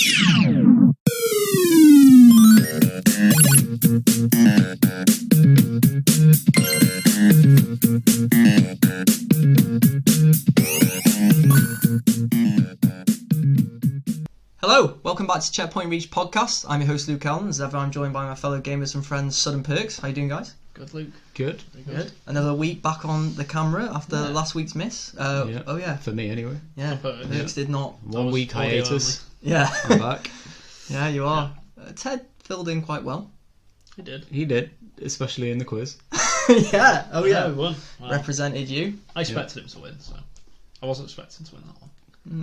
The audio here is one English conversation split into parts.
Hello, welcome back to Checkpoint Reach podcast. I'm your host Luke Allen. As ever, I'm joined by my fellow gamers and friends Sud and Perks. How you doing, guys? Good, Luke. Good. Good. Another week back on the camera after last week's miss. Yeah. Oh yeah, for me anyway. Yeah, Perks did not. 1 week hiatus. Yeah, I'm back. Yeah, you are. Ted filled in quite well. He did, especially in the quiz. Yeah. Oh yeah, we won. Wow. Represented you. I expected him to win, so I wasn't expecting to win that one.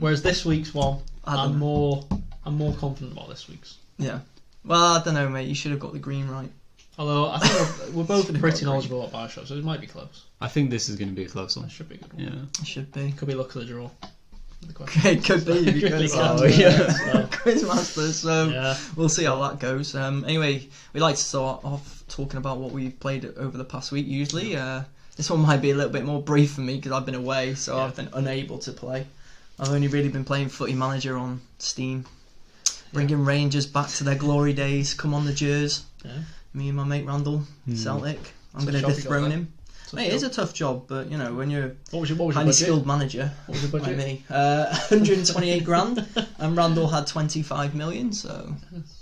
Whereas this week's one, I'm more confident about this week's. Yeah. Well, I don't know, mate. You should have got the green right. Although I think we're both pretty knowledgeable about Bioshock, so it might be close. I think this is going to be a close one. It should be a good one. Yeah, it should be. Could be luck of the draw. It could be because Quizmaster. So we'll see how that goes. Anyway, we like to start off talking about what we've played over the past week. Usually, this one might be a little bit more brief for me because I've been away, so I've been unable to play. I've only really been playing Footy Manager on Steam, bringing Rangers back to their glory days. Come on, the Jers. Yeah. Me and my mate Randall, Celtic. I'm going to dethrone him. Mate, it is a tough job, but you know when you're a highly skilled manager what was your budget? like me, 128 grand, and Randall had 25 million. So,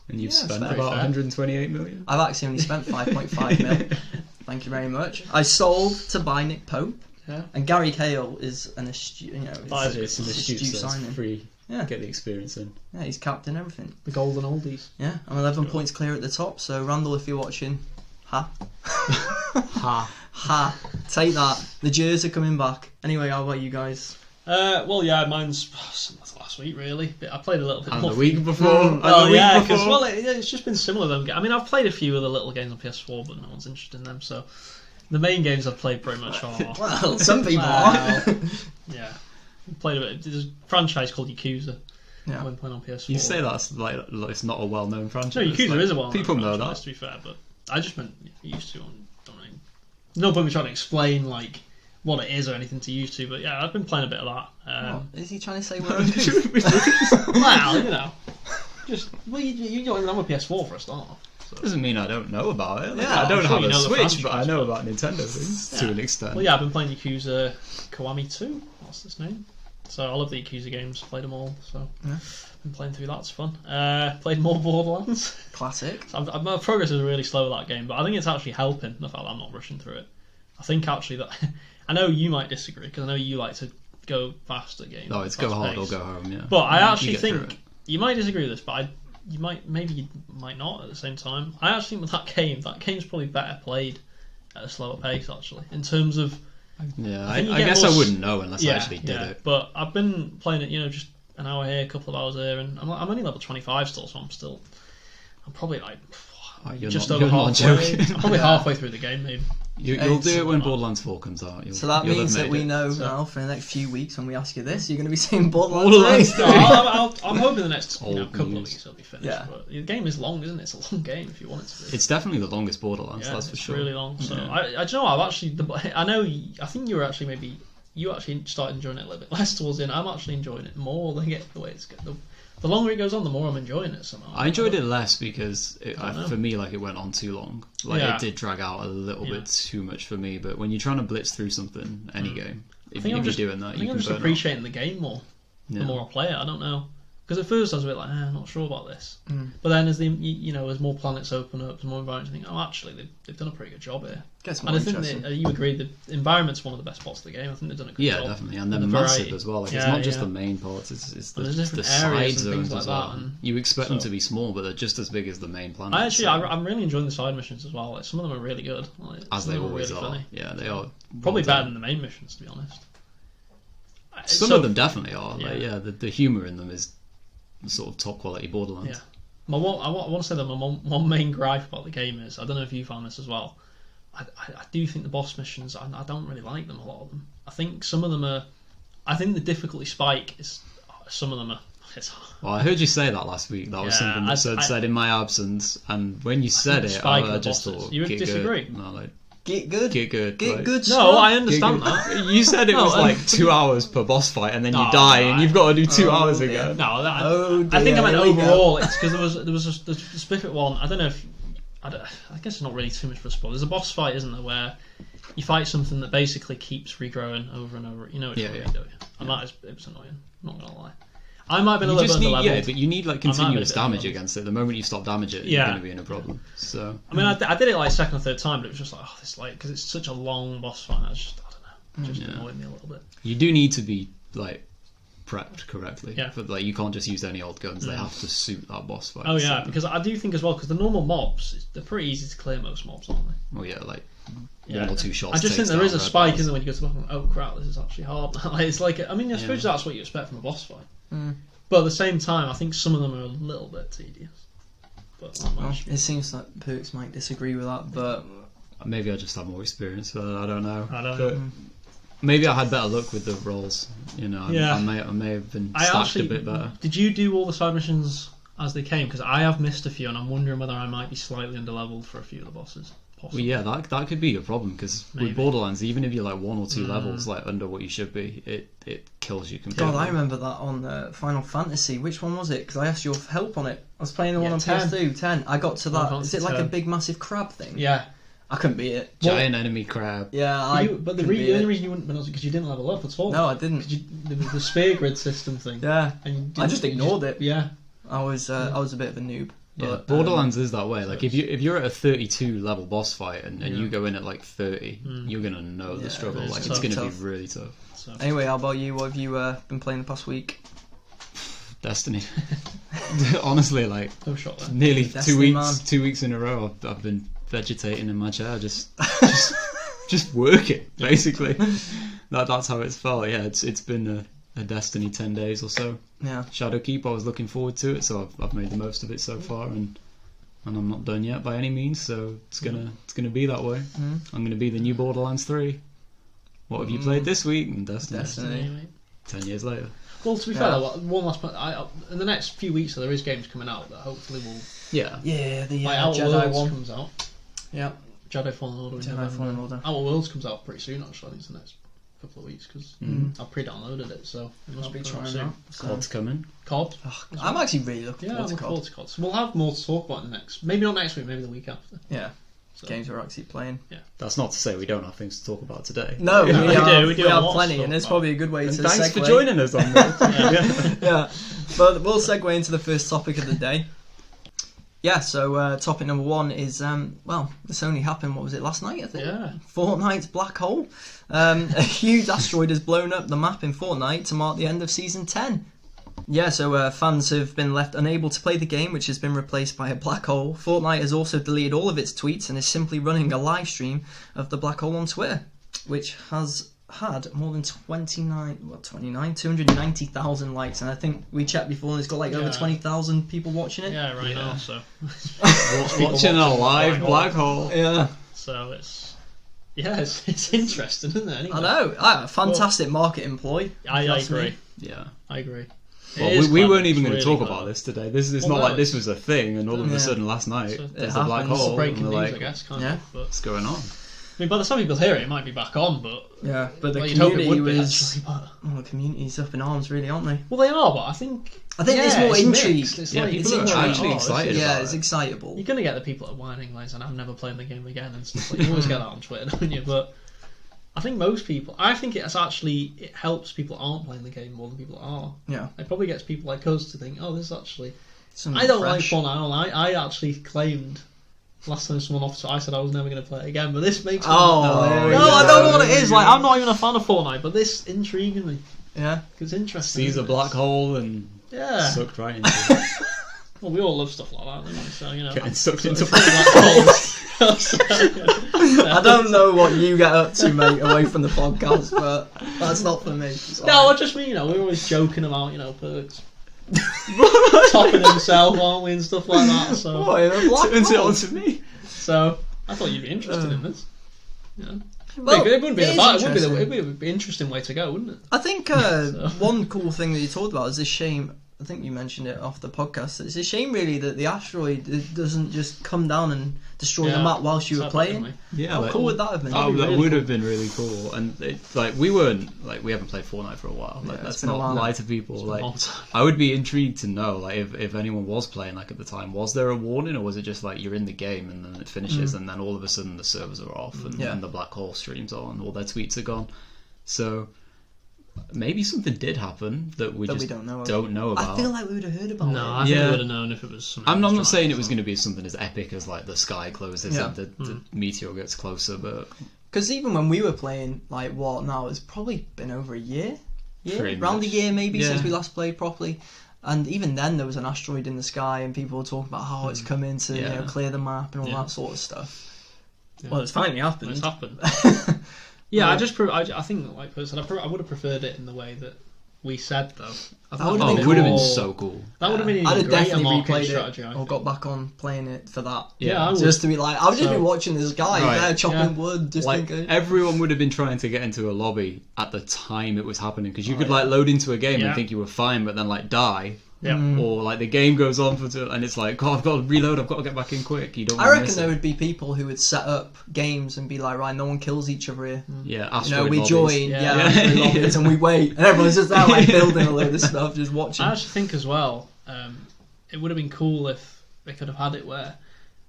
and you've spent about 128 million. I've actually only spent 5.5 mil. Thank you very much. I sold to buy Nick Pope. Yeah. And Gary Cahill is an astute, it's an astute signing. Free. Yeah. Get the experience in. Yeah, he's captain everything. The golden oldies. Yeah, I'm 11 points clear at the top. So Randall, if you're watching, ha, take that. The Jers are coming back. Anyway, how about you guys? Mine's last week really. I played a little bit and more. The week before. It's just been similar. I mean, I've played a few of the little games on PS4, but no one's interested in them. So the main games I've played pretty much are. Well, some people are. Yeah, played a bit. There's a franchise called Yakuza. Yeah. When playing on PS4. You say that's like it's not a well-known franchise. No, Yakuza is a well-known people franchise, know that. To be fair, but I just meant used to. Don't really. There's no point me trying to explain like what it is or anything to used to, but yeah, I've been playing a bit of that. Is he trying to say we're well, you know, you don't even have a PS4 for a start. So. Doesn't mean I don't know about it. Yeah, I don't have a Switch, but I know about Nintendo things to an extent. Well, yeah, I've been playing Yakuza Kiwami 2. What's its name? So I love the Yakuza games. Played them all. So been playing through that. It's fun. Played more Borderlands. Classic. So my progress is really slow with that game, but I think it's actually helping the fact that I'm not rushing through it. I think actually that I know you might disagree because I know you like to go fast at games. No, it's go hard or go home. Yeah. But I actually think you might disagree with this, but you might not at the same time. I actually think with that game's probably better played at a slower pace actually in terms of. Yeah, I guess I wouldn't know unless I actually did it. But I've been playing it, just an hour here, a couple of hours there, and I'm only level 25 still, so I'm probably like over halfway. I'm probably halfway through the game, maybe. You'll do it when Borderlands 4 comes out. So that means that we know now for the next few weeks when we ask you this, you're going to be saying Borderlands. I'm hoping the next couple of weeks it'll be finished. Yeah. But the game is long, isn't it? It's a long game if you want it to be. It's definitely the longest Borderlands, that's for sure. It's really long. So I do you know what, I think you were actually you started enjoying it a little bit less towards the end. I'm actually enjoying it more than the way it's going. The longer it goes on, the more I'm enjoying it somehow. I enjoyed it less because for me, it went on too long. It did drag out a little bit too much for me. But when you're trying to blitz through something, any game, if you're doing that, you can. I'm just appreciating the game more. The more I play it, I don't know. Because at first I was a bit like, I'm not sure about this. But then as as more planets open up, as more environments, you think, actually they've done a pretty good job here. And I think you agree the environment's one of the best parts of the game. I think they've done a good job. Yeah, definitely, and they're massive as well. It's not just the main parts; it's the side zones as well. You expect them to be small, but they're just as big as the main planet. I'm really enjoying the side missions as well. Some of them are really good, as they always really are. Funny. Yeah, they are probably better than the main missions, to be honest. Some of them definitely are. The humour in them is sort of top quality Borderlands. Yeah. I want to say that my one main gripe about the game is, I don't know if you found this as well, I do think the boss missions, I don't really like them, a lot of them. I think some of them are, I think the difficulty spike is, some of them are, well, I heard you say that last week. That was something that said in my absence, and when you said it, I just thought, you would disagree? No, Get good. Get good. Get like, good. No, I understand that. You said it was like 2 hours per boss fight, and then you die, and you've got to do 2 hours again. No, Oh, I think I meant dear, here we overall. It's because there was a specific one. I don't know if I guess it's not really too much of a spoiler. There's a boss fight, isn't there, where you fight something that basically keeps regrowing over and over. You know, Yeah. don't you? And it was annoying. I'm not gonna lie. I might have been a little bit underleveled. Yeah, but you need like continuous damage underleveled. against it. The moment you stop damage it, you're going to be in a problem. So I mean, I did it like second or third time, but it was just like, this like because it's such a long boss fight. I don't know, it just annoyed me a little bit. you do need to be like prepped correctly. Yeah. But like you can't just use any old guns. They have to suit that boss fight. Oh yeah, so. because I do think as well, because the normal mobs, they're pretty easy to clear, most mobs, aren't they? Oh yeah, like Yeah. 1 or 2 shots. I just think takes there is down a red spike, bars. isn't it, when you go to the bottom? Oh crap, this is actually hard. Like, it's like, I mean, I suppose that's what you expect from a boss fight. But at the same time, I think some of them are a little bit tedious. But not much. It seems like Perks might disagree with that, but Maybe I just have more experience. I don't know. I don't But know. maybe I had better luck with the rolls. You know, Yeah. I may have been I stacked actually, a bit better. Did you do all the side missions as they came? Because I have missed a few, and I'm wondering whether I might be slightly underleveled for a few of the bosses. Well, Possibly. yeah, that could be a problem because Maybe. with Borderlands, even if you're like 1 or 2 levels like under what you should be, it kills you completely. God, I remember that on Final Fantasy. Which one was it? Because I asked your help on it. I was playing the one on 10. PS2. 10. I got to Final that. Fantasy Is it like 10. a big massive crab thing? Yeah. I couldn't beat it. Giant enemy crab. Yeah, But the couldn't beat only it. reason you wouldn't was because you didn't level up at all. No, I didn't. There was the spear grid system thing. Yeah, And you I just didn't- ignored it. Yeah. I was a bit of a noob. Yeah, But, Borderlands is that way. Like if you're at a 32 level boss fight and you go in at like 30, you're gonna know the struggle. it's Like tough. it's gonna Tough. be really tough. So. Anyway, how about you? What have you been playing the past week? Destiny. Honestly, like No shot there. nearly Destiny, 2 weeks. man. 2 weeks in a row, I've been vegetating in my chair, just working basically. That's how it's felt. Yeah, it's been a Destiny 10 days or so. Yeah. Shadowkeep, I was looking forward to it, so I've made the most of it so far, and I'm not done yet by any means. So it's gonna be that way. I'm gonna be the new Borderlands 3. What have you played this week? And Destiny. Anyway. 10 years later. Well, to be fair, though, one last point. In the next few weeks, there is games coming out that hopefully will. Yeah. Yeah, the Like Outer Jedi Worlds one. comes out. Yeah. Jedi Fallen Order. in Jedi November. Fallen Order. Outer Worlds comes out pretty soon. Actually, I think it's the next couple of weeks because I've pre-downloaded it, so it must I'll be be coming trying soon. that. So. COD's coming. COD. I'm actually really looking Yeah, I'm forward to looking forward COD. to COD. So we'll have more to talk about in the next. Maybe not next week. Maybe the week after. Yeah. So. Games we're actually playing. That's not to say we don't have things to talk about today. No, Yeah, we do have have lots plenty, to and it's talk probably a good way And to thanks segue. for joining us on that. Yeah, but we'll segue into the first topic of the day. Yeah, so topic number 1 is, this only happened, what was it, last night, I think? Yeah. Fortnite's black hole. A huge asteroid has blown up the map in Fortnite to mark the end of Season 10. Yeah, so fans have been left unable to play the game, which has been replaced by a black hole. Fortnite has also deleted all of its tweets and is simply running a live stream of the black hole on Twitter, which has had more than 290,000 likes, and I think we checked before and it's got like over 20,000 people watching it. Yeah, right now. So Watching a live black hole. Yeah. So it's interesting, isn't it? Anyway. I know. Fantastic marketing ploy. I Trust me. agree. Yeah. I agree. Well, we weren't even going to talk about this today. This is Well, not no, like this was a thing, and all of a sudden last night So there's a black happens. hole. Breaking and news, we're I like, guess, kind Yeah. of. But what's going on? I mean, by the time people hear it, it might be back on. But Yeah, but the you'd hope it community would be, was. actually, but- Well, the community's up in arms, really, aren't they? Well, they are, but I think there's more it's intrigue. mixed. It's Yeah, like, people it's are like, actually excited Yeah, about it's it. excitable. You're gonna get the people that are whining, like, saying, "I'm never playing the game again," and stuff. Like, you always get that on Twitter, don't you? But I think most people. I think it helps people that aren't playing the game more than people that are. Yeah. It probably gets people like us to think, "Oh, this is actually." Something I don't fresh. like Fortnite. I actually claimed last time someone offered, I said I was never going to play it again. But this makes me. Oh, there we No, go. I don't know what it is. Like, I'm not even a fan of Fortnite, but this intriguing me Yeah. because it's interesting. Sees a black hole and Yeah. sucked right into it. Well, we all love stuff like that, don't we? So you know. Getting sucked into black holes. I don't know what you get up to, mate, away from the podcast, but that's not for me. No, I just mean, we're always joking about, Perks topping himself, aren't we, and stuff like that. So, Turns it on to me. so I thought you'd be interested in this. Yeah. Well, it wouldn't be it the is bad. interesting. It would be an interesting way to go, wouldn't it? I think one cool thing that you talked about is this shame I think you mentioned it off the podcast. It's a shame, really, that the asteroid doesn't just come down and destroy the map whilst you were playing. Yeah, how cool would that have been? Oh, that would have been really cool. And we haven't played Fortnite for a while. Like, let's not lie to people. Like, I would be intrigued to know, like, if anyone was playing, like, at the time, was there a warning, or was it just like you're in the game and then it finishes and then all of a sudden the servers are off and the black hole streams on, all their tweets are gone. So maybe something did happen that we don't know about. I feel like we would have heard about it. No, I think we would have known if it was something. I'm not saying it was going to be something as epic as like the sky closes and the meteor gets closer, but because even when we were playing, like what now, it's probably been over a year, around a year maybe since we last played properly. And even then, there was an asteroid in the sky, and people were talking about how it's coming to clear the map and all that sort of stuff. Yeah. Well, it's finally happened. It's happened. Yeah, I think, like I said, I would have preferred it in the way that we said, though. It would have been so cool. That would have been I'd a have definitely replayed strategy, it or got back on playing it for that. Yeah, I would. Just to be like, I've just been watching this guy there chopping wood. Just like, thinking. Everyone would have been trying to get into a lobby at the time it was happening, because you could like load into a game and think you were fine, but then like die. Yeah. Or like the game goes on and it's like, oh, I've got to reload, I've got to get back in quick. You don't. I reckon there would be people who would set up games and be like, right, no one kills each other here. Yeah, we join, lobbies, and we wait, and everyone's just there like building a load of stuff, just watching. I actually think as well, it would have been cool if they could have had it where,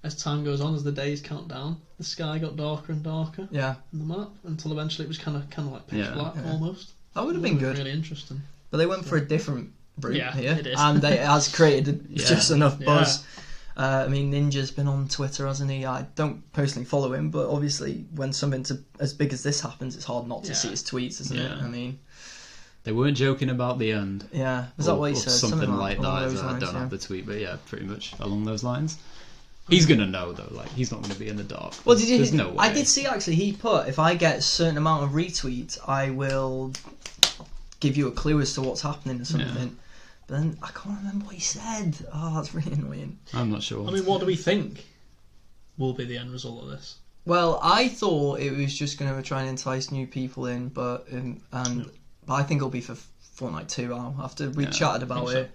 as time goes on, as the days count down, the sky got darker and darker. Yeah. On the map until eventually it was kind of like pitch black almost. That would have been good. Really interesting. But they went for a different route here, it is. and it has created just enough buzz. I mean, Ninja's been on Twitter, hasn't he? I don't personally follow him, but obviously when something as big as this happens, it's hard not to see his tweets, isn't it? I mean, they weren't joking about the end. Yeah, was that what he said? Something like that. I don't have the tweet, but yeah, pretty much along those lines. He's gonna know though, like he's not gonna be in the dark. Well, there's no way. I did see actually. He put, if I get a certain amount of retweets, I will give you a clue as to what's happening or something. Yeah. But then I can't remember what he said. Oh, that's really annoying. I'm not sure. I mean, what do we think will be the end result of this? Well, I thought it was just going to try and entice new people in, but I think it'll be for Fortnite 2 after we chatted about it.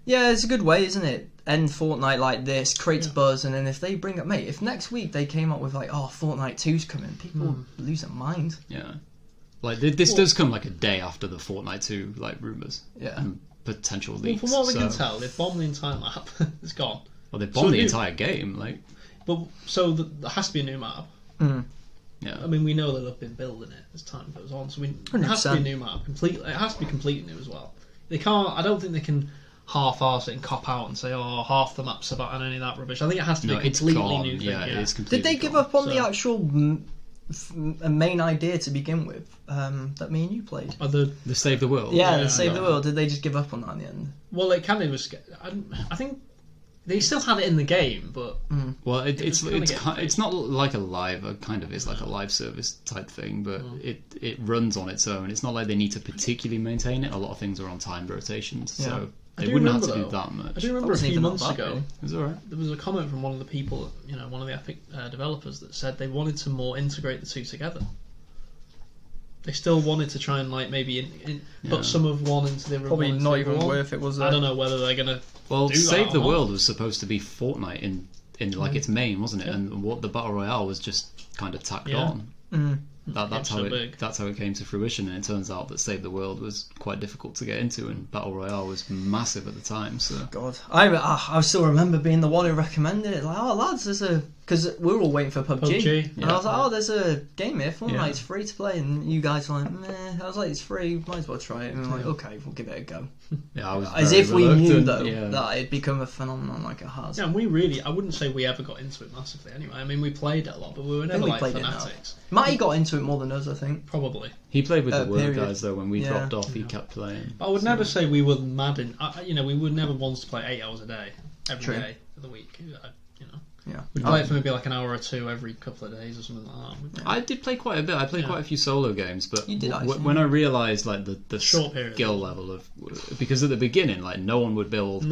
Yeah, it's a good way, isn't it? End Fortnite like this, creates buzz, and then if they bring up, mate, if next week they came up with like, oh, Fortnite 2's coming, people lose their mind. Yeah. Like, this does come like a day after the Fortnite 2, like, rumours. Yeah. And potential leaks. Well, from what we can tell, they've bombed the entire map. It's gone. Well, they've bombed the entire game, like... But, so there has to be a new map. Yeah. I mean, we know that they've been building it as time goes on, so it has to be a new map. It has to be completely new as well. They can't... I don't think they can half-arse it and cop out and say, oh, half the map's about and any of that rubbish. I think it has to be a completely new thing. It is completely Did they give up on the actual main idea to begin with that me and you played? The Save the World? Yeah, the Save the World. Did they just give up on that in the end? Well, it kind of was... I think... They still had it in the game, but well, it's not like a live. It kind of is like a live service type thing, but it runs on its own. It's not like they need to particularly maintain it. A lot of things are on timed rotations, so they wouldn't have to do that much. I do remember a few months ago, it was alright. There was a comment from one of the people, one of the Epic developers, that said they wanted to more integrate the two together. They still wanted to try and like maybe put some of one into the other. Probably not even worth it, was it? I don't know whether they're gonna. Well, Save the World was supposed to be Fortnite in like its main, wasn't it? And what the Battle Royale was just kind of tacked on. That's how it came to fruition, and it turns out that Save the World was quite difficult to get into, and Battle Royale was massive at the time. So God, I still remember being the one who recommended it. Like, oh lads, there's a, because we were all waiting for PUBG. And I was like, oh, there's a game here, Fortnite's free to play, and you guys were like, meh. I was like, it's free, might as well try it. And we were like, okay, we'll give it a go. Yeah, I was as if we knew though that it'd become a phenomenon like it has. Yeah, and I wouldn't say we ever got into it massively anyway. I mean, we played it a lot, but we were never like fanatics. Matty got into it more than us, I think. Probably. He played with the Word guys though. When we dropped off, he kept playing. But I would never say we were mad in. We would never want to play 8 hours a day every day of the week. Yeah. We'd play it for maybe like an hour or two every couple of days or something like that. I did play quite a bit. I played quite a few solo games, but you did, when I realised like the short period skill level of, because at the beginning like no one would build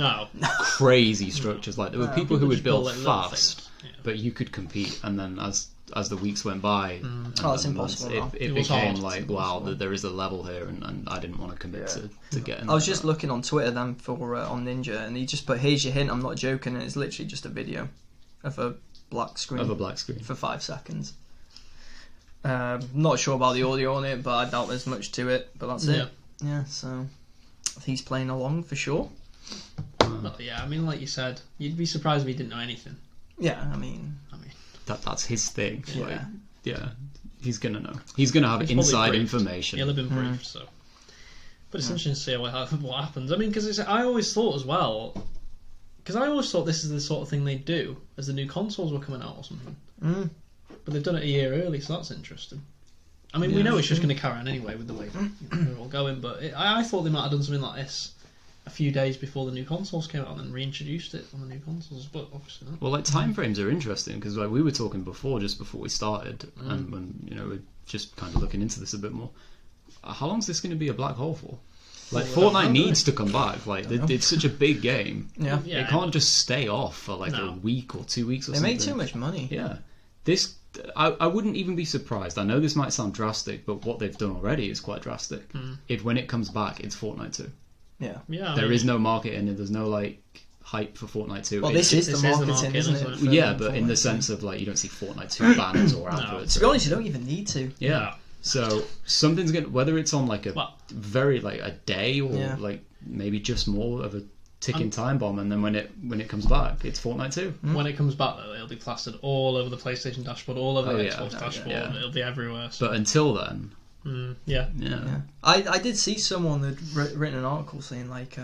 crazy structures. Like there were people who would build fast, but you could compete. And then as as the weeks went by, it's impossible now. it became like, wow, there is a level here, and I didn't want to commit to getting. I was just looking on Twitter then for on Ninja, and he just put, "Here's your hint. I'm not joking." And it's literally just a video of a black screen for 5 seconds. Not sure about the audio on it, but I doubt there's much to it. But that's it. Yeah, so he's playing along for sure. But yeah, I mean, like you said, you'd be surprised if he didn't know anything. Yeah, I mean, that's his thing. Yeah, like, yeah, he's gonna know. He's gonna have inside information. He'll have been briefed, so. But it's interesting to see what happens. I mean, because I always thought as well, because I always thought this is the sort of thing they'd do as the new consoles were coming out or something. But they've done it a year early, so that's interesting. I mean, we know it's just going to carry on anyway with the way we're all going, but I thought they might have done something like this a few days before the new consoles came out and then reintroduced it on the new consoles, but obviously not. Well, like, time frames are interesting, because like we were talking before, just before we started, and when we're just kind of looking into this a bit more. How long is this going to be a black hole for? Like, Fortnite needs to come back. Like, it's such a big game. Yeah. It can't just stay off for like a week or 2 weeks or something. They made too much money. Yeah. This, I wouldn't even be surprised. I know this might sound drastic, but what they've done already is quite drastic. If when it comes back, it's Fortnite 2. Yeah. There is no marketing, there's no like hype for Fortnite 2. Well, this is the marketing, isn't it? Yeah, but in the sense of like, you don't see Fortnite 2 banners or adverts. To be honest, you don't even need to. Yeah. So something's going to, whether it's on like a very like a day or like maybe just more of a ticking time bomb, and then when it comes back, it's Fortnite 2. When it comes back, though, it'll be plastered all over the PlayStation dashboard, all over the Xbox dashboard. Yeah. It'll be everywhere. So. But until then, yeah. I did see someone that written an article saying like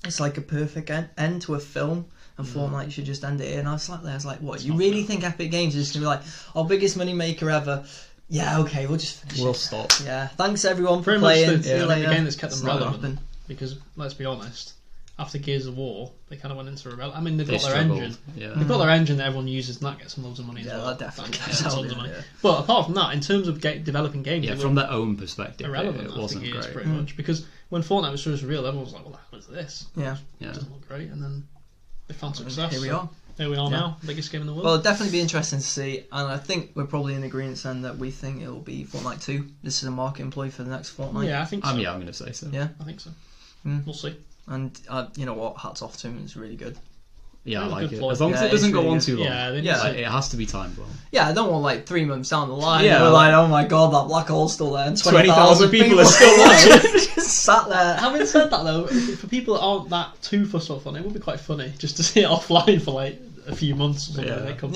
it's like a perfect end to a film, and Fortnite should just end it here. And I was like, what? You really think Epic Games is just gonna be like our biggest money maker ever? Yeah, okay, we'll just finish it. Stop. Yeah, thanks everyone for Pretty playing. much the game that's kept them relevant. Because let's be honest, after Gears of War, they kind of went into rebellion. I mean, they've got their engine. Yeah. They've got their engine that everyone uses, and that gets them loads of money as well. That definitely gets tons of money. Yeah. But apart from that, in terms of developing games, from their own perspective, irrelevant. It wasn't Gears, great. Pretty much, because when Fortnite was first revealed, everyone was like, "Well, what is this? Yeah, it doesn't look great." And then they found success. Here we are. Here we are now, biggest game in the world. Well, it'll definitely be interesting to see, and I think we're probably in agreement then that we think it'll be Fortnite 2. This is a market employee for the next Fortnite. Yeah, I think so. I'm going to say so. Yeah, I think so. We'll see. And you know what? Hats off to him. It's really good. Yeah, I like it. As long as it doesn't go on too long. Yeah, it has to be timed well. Yeah, I don't want like 3 months down the line. Yeah, we're like, oh my god, that black hole's still there, and 20,000 people are still watching. Just sat there. Having said that, though, for people that aren't that too fussed off on it, would be quite funny just to see it offline for like a few months or something. Yeah. They come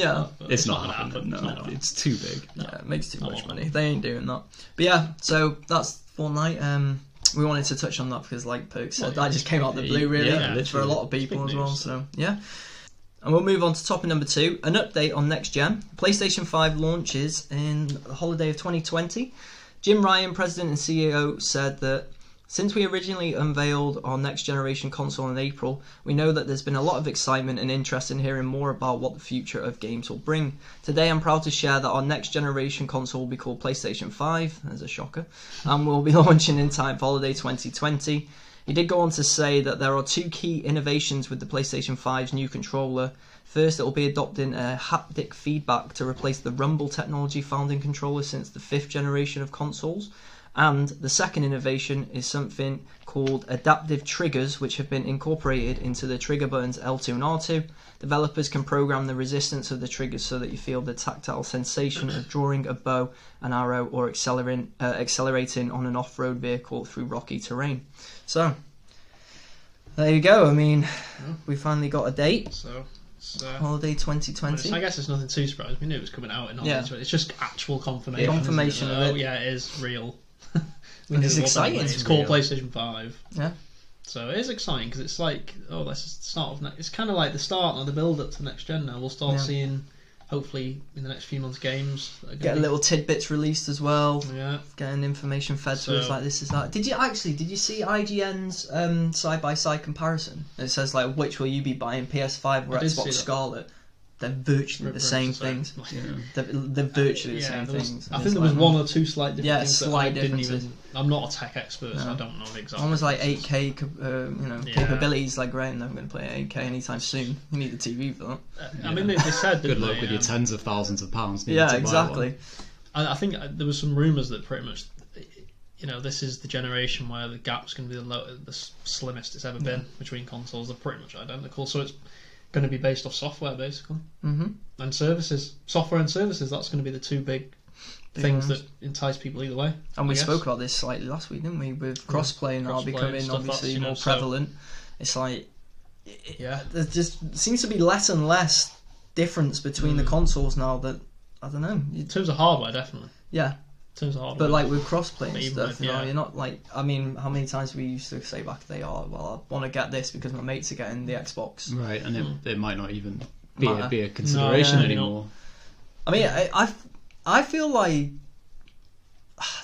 it's not going to happen. No, it's too big. Yeah, it makes too much money. They ain't doing that. But yeah, so that's Fortnite. We wanted to touch on that because, like Perk said, that just came out the blue, really, for a lot of people as well. So yeah. And we'll move on to topic number 2, an update on next gen. PlayStation 5 launches in the holiday of 2020. Jim Ryan, president and CEO, said that since we originally unveiled our next generation console in April, we know that there's been a lot of excitement and interest in hearing more about what the future of games will bring. Today I'm proud to share that our next generation console will be called PlayStation 5, there's a shocker, and will be launching in time for holiday 2020. He did go on to say that there are 2 key innovations with the PlayStation 5's new controller. First, it will be adopting a haptic feedback to replace the rumble technology found in controllers since the 5th generation of consoles. And the second innovation is something called adaptive triggers, which have been incorporated into the trigger buttons L2 and R2. Developers can program the resistance of the triggers so that you feel the tactile sensation of drawing a bow, an arrow, or accelerating on an off-road vehicle through rocky terrain. So, there you go. I mean, we finally got a date. So holiday 2020. I guess it's nothing too surprising. We knew it was coming out in holiday. It's just actual confirmation. Confirmation of it. Yeah, it is real. It's exciting. It's called PlayStation 5. Yeah. So it is exciting because it's like, that's the start of next. It's kind of like the start or the build up to next gen now. We'll start seeing, hopefully, in the next few months, games. Get little tidbits released as well. Yeah. Getting information fed to us like this is that. Did you see IGN's side by side comparison? It says like, which will you be buying, PS5 or Xbox Scarlet? they're virtually the same things. They're virtually the same things. I think there was one or two slight different things. Slight differences. I'm not a tech expert, so I don't know exactly. One was like 8K, capabilities. Like, great, and I'm going to play 8K anytime soon. You need the TV for that. I mean, they said, good luck with your tens of thousands of pounds. Yeah, exactly. I think there was some rumours that pretty much, this is the generation where the gap's going to be the slimmest it's ever been between consoles. They're pretty much identical, so it's going to be based off software basically, and services. Software and services. That's going to be the two big things that entice people either way. And we spoke about this slightly last week, didn't we? With crossplay now becoming obviously more prevalent. It's like, there just seems to be less and less difference between the consoles now. That I don't know. In terms of hardware, definitely. Yeah. But like with crossplay and stuff, you're not like. I mean, how many times we used to say back then, well, I want to get this because my mates are getting the Xbox. Right, and it might not even be a consideration anymore. I mean, I feel like,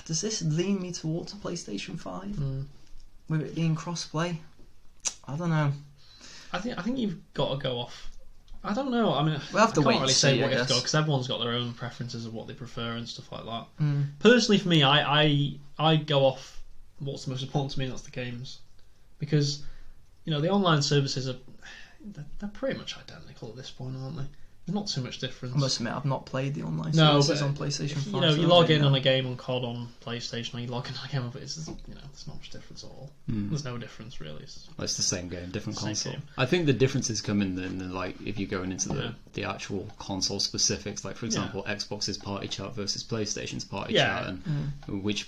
does this lean me towards a PlayStation 5 with it being crossplay? I don't know. I think you've got to go off. I don't know. I mean, we'll have to wait really to say see, what you have to go because everyone's got their own preferences of what they prefer and stuff like that. Personally, for me, I go off what's the most important to me. And that's the games, because the online services they're pretty much identical at this point, aren't they? There's not too much difference. I must admit, I've not played the online services on PlayStation 5. You log in on a game on COD on PlayStation, or you log in on a game on there's not much difference at all. There's no difference really. It's the same game, different console. Game. I think the differences come in the like if you're going into the actual console specifics. Like for example, Xbox's party chat versus PlayStation's party chat, and which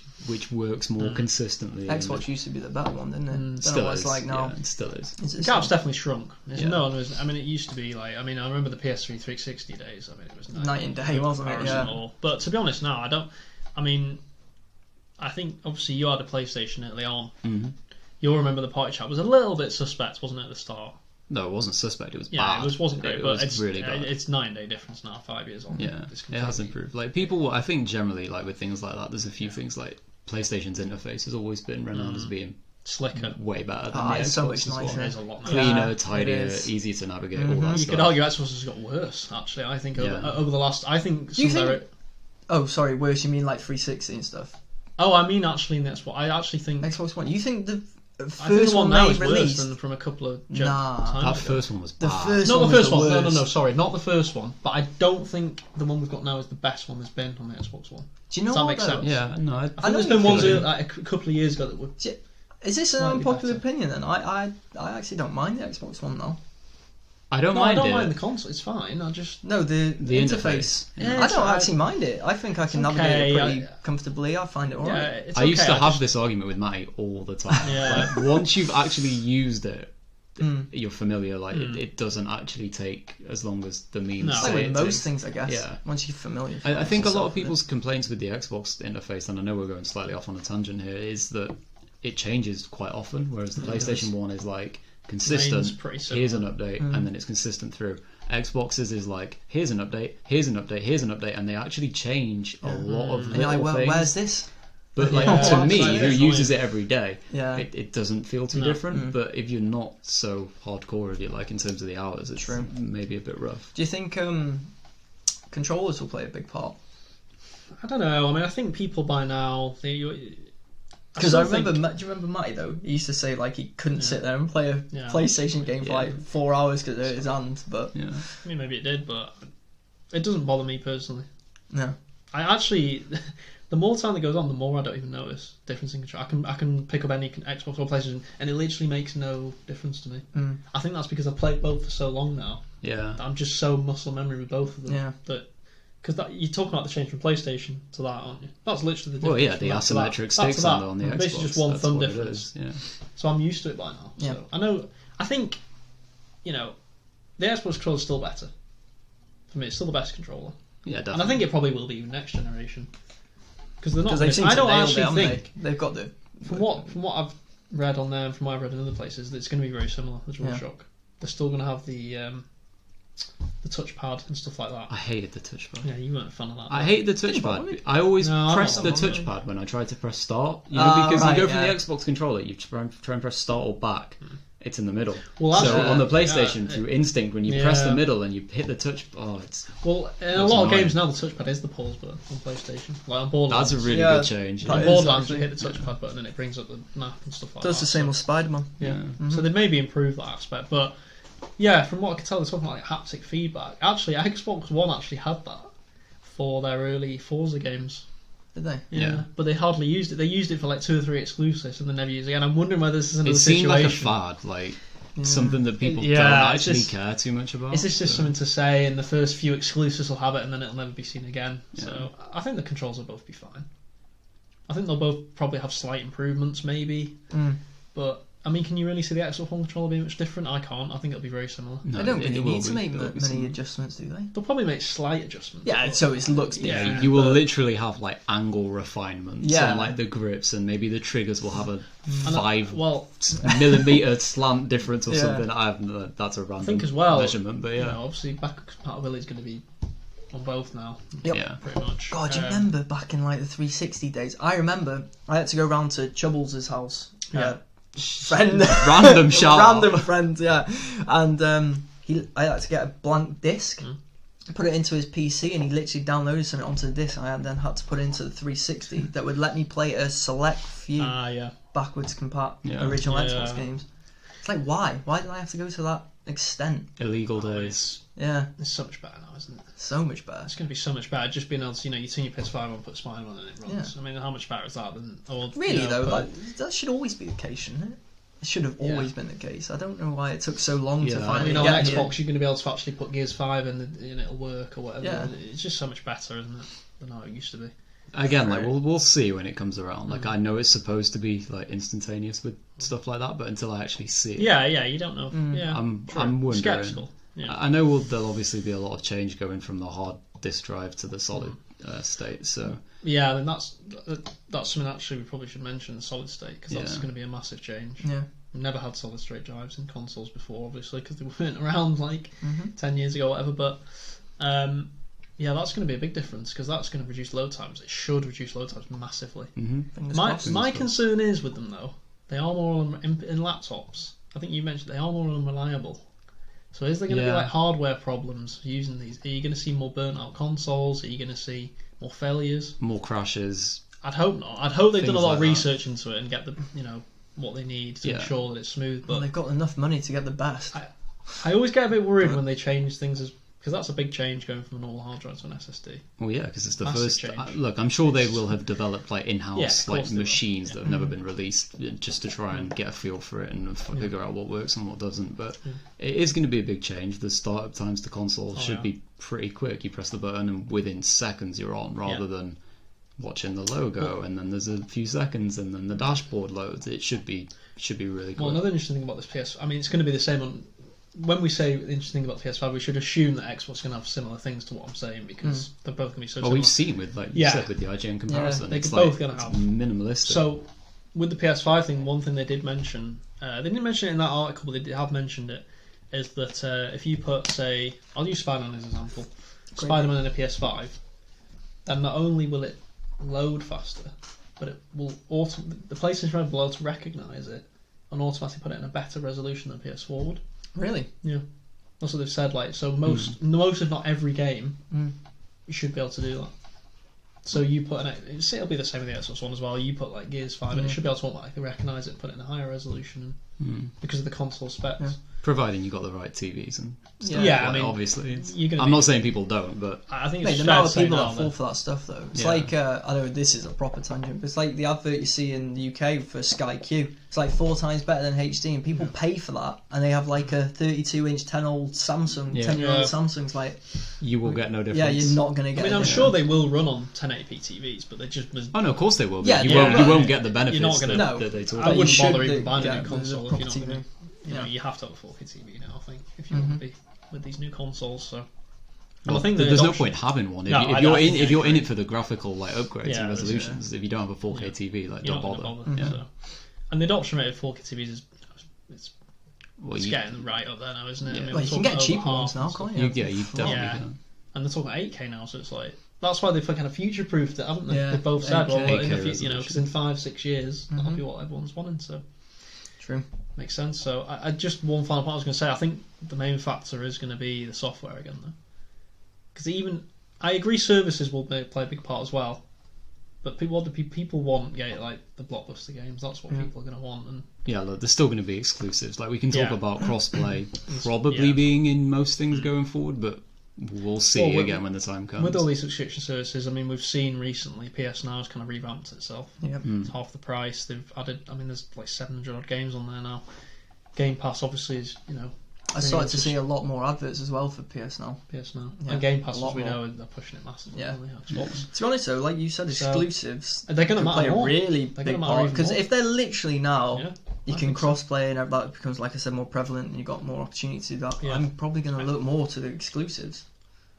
works more consistently. Xbox used to be the better one, didn't it? Still is. Like now. Yeah, it still is. The gap's definitely shrunk. I mean, it used to be like. I mean, I remember the PS3 360 days. I mean, it was night and day, wasn't it? Yeah. But to be honest, now I don't. I mean, I think obviously you had a PlayStation early on. You'll remember the party chat was a little bit suspect, wasn't it, at the start? No, it wasn't suspect. It was bad. Yeah, it wasn't great, but it's really bad. It's 9 day difference now, 5 years on. Yeah, it has improved. Like people, I think generally, like with things like that, there's a few things like PlayStation's interface has always been renowned as being slicker, way better than the Xbox. It's so much nicer. It's a lot cleaner, tidier, easier to navigate. All that you stuff. could argue Xbox has got worse. Actually, I think over the last. I think. Oh, sorry, worse. You mean like 360 and stuff? Oh, I mean actually, that's what I actually think. Xbox One. You think the first one now is released worse than from a couple of times that first one was bad. Not the first one. No, sorry, not the first one. But I don't think the one we've got now is the best one there's been on the Xbox One. Do you know Does that what make sense? Yeah, no. I think there's been ones like a couple of years ago that were. Is this an unpopular opinion then? I actually don't mind the Xbox One though. I don't mind the console. It's fine. I just the interface. Yeah, I don't actually mind it. I think I can navigate it pretty comfortably. I find it alright. I used to have this argument with Matty all the time. Yeah. Like, once you've actually used it, you're familiar. Like it doesn't actually take as long as the means. It's like with most things, I guess. Yeah. Once you're familiar. I think a lot of people's complaints with the Xbox interface, and I know we're going slightly off on a tangent here, is that it changes quite often, whereas the PlayStation 1 is like consistent. Here's an update, and then it's consistent through. Xbox's is like here's an update, here's an update, here's an update, and they actually change a lot of little things. Where's this? But like to me, who uses it every day, Yeah. it doesn't feel too different. But if you're not so hardcore, if you like, in terms of the hours, it's maybe a bit rough. Do you think controllers will play a big part? I don't know. I mean, I think people by now because I remember, do you remember Matty though? He used to say like he couldn't sit there and play a PlayStation game for like 4 hours because it hurt his hand. But I mean, maybe it did, but it doesn't bother me personally. No, I actually, the more time that goes on, the more I don't even notice difference in control. I can pick up any Xbox or PlayStation, and it literally makes no difference to me. I think that's because I've played both for so long now. Yeah, I'm just so muscle memory with both of them. Yeah. That. Because you're talking about the change from PlayStation to that, aren't you? That's literally the difference. Well, yeah, the asymmetric sticks on the Xbox. Basically just one thumb difference. Yeah. So I'm used to it by now. Yeah. So I think, the Xbox controller is still better. For me, it's still the best controller. Yeah, definitely. And I think it probably will be even next generation. Because they're not. They've I don't actually think they've got the. From what I've read on there and from what I've read in other places, that it's going to be very similar. The DualShock. They're still going to have the touchpad and stuff like that. I hated the touchpad. Yeah, you weren't a fan of that. I hate the touchpad. I always press the touchpad when I try to press start. Because you go from the Xbox controller, you try and press start or back, it's in the middle. Well, so on the PlayStation, through instinct, when you press the middle and you hit the touch, it's well in a lot of games now the touchpad is the pause button on PlayStation. Like on Borderlands, that's a really good change. On Borderlands, you hit the touchpad button and it brings up the map and stuff like that. Does the same with Spider-Man. Yeah. Mm-hmm. So they'd maybe improve that aspect, but yeah, from what I can tell, they're talking about like haptic feedback. Actually, Xbox One actually had that for their early Forza games. Did they? Yeah, but they hardly used it. They used it for like 2 or 3 exclusives, and they never used it again. I'm wondering whether this is another situation. It seemed like a fad, like something that people don't actually care too much about. Is this just something to say, and the first few exclusives will have it, and then it'll never be seen again? Yeah. So I think the controls will both be fine. I think they'll both probably have slight improvements, maybe. But I mean, can you really see the Xbox One controller being much different? I can't. I think it'll be very similar. No, I don't really need to make many adjustments, do they? They'll probably make slight adjustments. Yeah, so it looks different. Yeah, you will literally have like angle refinements on like the grips, and maybe the triggers will have a 5 millimeter slant difference or something. That's a random measurement, but obviously backwards compatibility is going to be on both now. Yep. Yeah, pretty much. God, do you remember back in like the 360 days? I remember I had to go round to Chubbles' house. Random shout random friend, and I had to get a blank disc, put it into his PC, and he literally downloaded something onto the disc. I then had to put it into the 360 that would let me play a select few backwards compat original Xbox games. It's like, why did I have to go to that extent? Illegal days. Yeah, it's so much better now, isn't it? So much better. It's going to be so much better. Just being able to, you turn your PS5 on, put Spider-Man and it runs. I mean, how much better is that than? Really though, that should always be the case, shouldn't it? It should have always been the case. I don't know why it took so long to finally get on Xbox, you're going to be able to actually put Gears 5 and it'll work or whatever. Yeah. It's just so much better, isn't it, than how it used to be. Again, like we'll see when it comes around. Like I know it's supposed to be like instantaneous with stuff like that, but until I actually see it, you don't know. I'm wondering. Skeptical. Yeah. I know there'll obviously be a lot of change going from the hard disk drive to the solid state. So yeah, then that's something actually we probably should mention, the solid state, because that's going to be a massive change. Yeah, we've never had solid state drives in consoles before, obviously, because they weren't around like 10 years ago or whatever. But that's going to be a big difference, because that's going to reduce load times. It should reduce load times massively. My concern is with them though, they are more in laptops. I think you mentioned they are more unreliable. So is there going to be like hardware problems using these? Are you going to see more burnt out consoles? Are you going to see more failures? More crashes? I'd hope not. I'd hope they've done a lot of research into it and get the what they need to ensure that it's smooth. But they've got enough money to get the best. I always get a bit worried when they change things, because that's a big change going from a normal hard drive to an SSD. Well, yeah, because it's the first. Look, I'm sure they will have developed like in-house machines that have never been released just to try and get a feel for it and figure out what works and what doesn't. But it is going to be a big change. The startup times to consoles should be pretty quick. You press the button and within seconds you're on, rather than watching the logo and then there's a few seconds and then the dashboard loads. It should be really quick. Well, another interesting thing about this PS, I mean, it's going to be the same on. When we say the interesting thing about PS5, we should assume that Xbox is going to have similar things to what I'm saying, because they're both going to be so similar. Well, we've seen with, like you said, with the IGN comparison. They're both going to have minimalistic. So, with the PS5 thing, one thing they did mention, they didn't mention it in that article, but they have mentioned it, is that if you put, say, I'll use Spider-Man as an example, Spider-Man in a PS5, then not only will it load faster, but it will the PlayStation will be able to recognise it and automatically put it in a better resolution than PS4 would. Really? Yeah. That's what they've said. Like, so most if not every game, you should be able to do that. So you put it'll be the same with the Xbox One as well. You put like Gears 5, and it should be able to automatically recognise it and put it in a higher resolution because of the console specs. Yeah. Providing you got the right TVs and stuff. Yeah, I mean, obviously, I'm not saying people don't, but I think it's the amount of people that fall for that stuff though. It's like I know this is a proper tangent, but it's like the advert you see in the UK for Sky Q. It's like 4 times better than HD, and people pay for that, and they have like a 32-inch 10-year-old Samsung's like. You will get no difference. Yeah, you're not going to get. I mean, I'm sure they will run on 1080p TVs, but they just. Oh no, of course they will. Yeah, you won't get the benefits. You're not going to. That they talk I wouldn't bother even buying a new console if you're not going to. Yeah. You have to have a 4K TV now, I think, if you want to be with these new consoles. So, I think there's no point having one if you're in it for the graphical upgrades and resolutions. If you don't have a 4K TV, don't bother. So. And the adoption rate of 4K TVs is getting right up there now, isn't it? Yeah. I mean, well, you can get cheaper ones now, can't you? Yeah, you definitely can. And they're talking about 8K now, so it's like that's why they've kind of future-proofed it, haven't they? Yeah, They've both said, well, because in 5-6 years that'll be what everyone's wanting. So. True. Makes sense. So I just one final point I was going to say. I think the main factor is going to be the software again, though, because I agree services will play a big part as well. But people want like the blockbuster games. That's what people are going to want. And yeah, look, there's still going to be exclusives. Like we can talk about crossplay probably being in most things going forward, but we'll see again when the time comes. With all these subscription services, I mean, we've seen recently PS Now has kind of revamped itself. Yeah, it's half the price. They've added. I mean, there's like 700 odd games on there now. Game Pass obviously is I started to see a lot more adverts as well for PS Now. PS Now. Yeah, and Game Pass, as we more. know, they're pushing it massively. Yeah. Xbox. To be honest though, like you said, exclusives They're going to play matter a more. really They're big gonna matter part, even because more. if they're literally now you I can think so. cross-play and that becomes, like I said, more prevalent and you've got more opportunity to do that, I'm probably going to look more to the exclusives.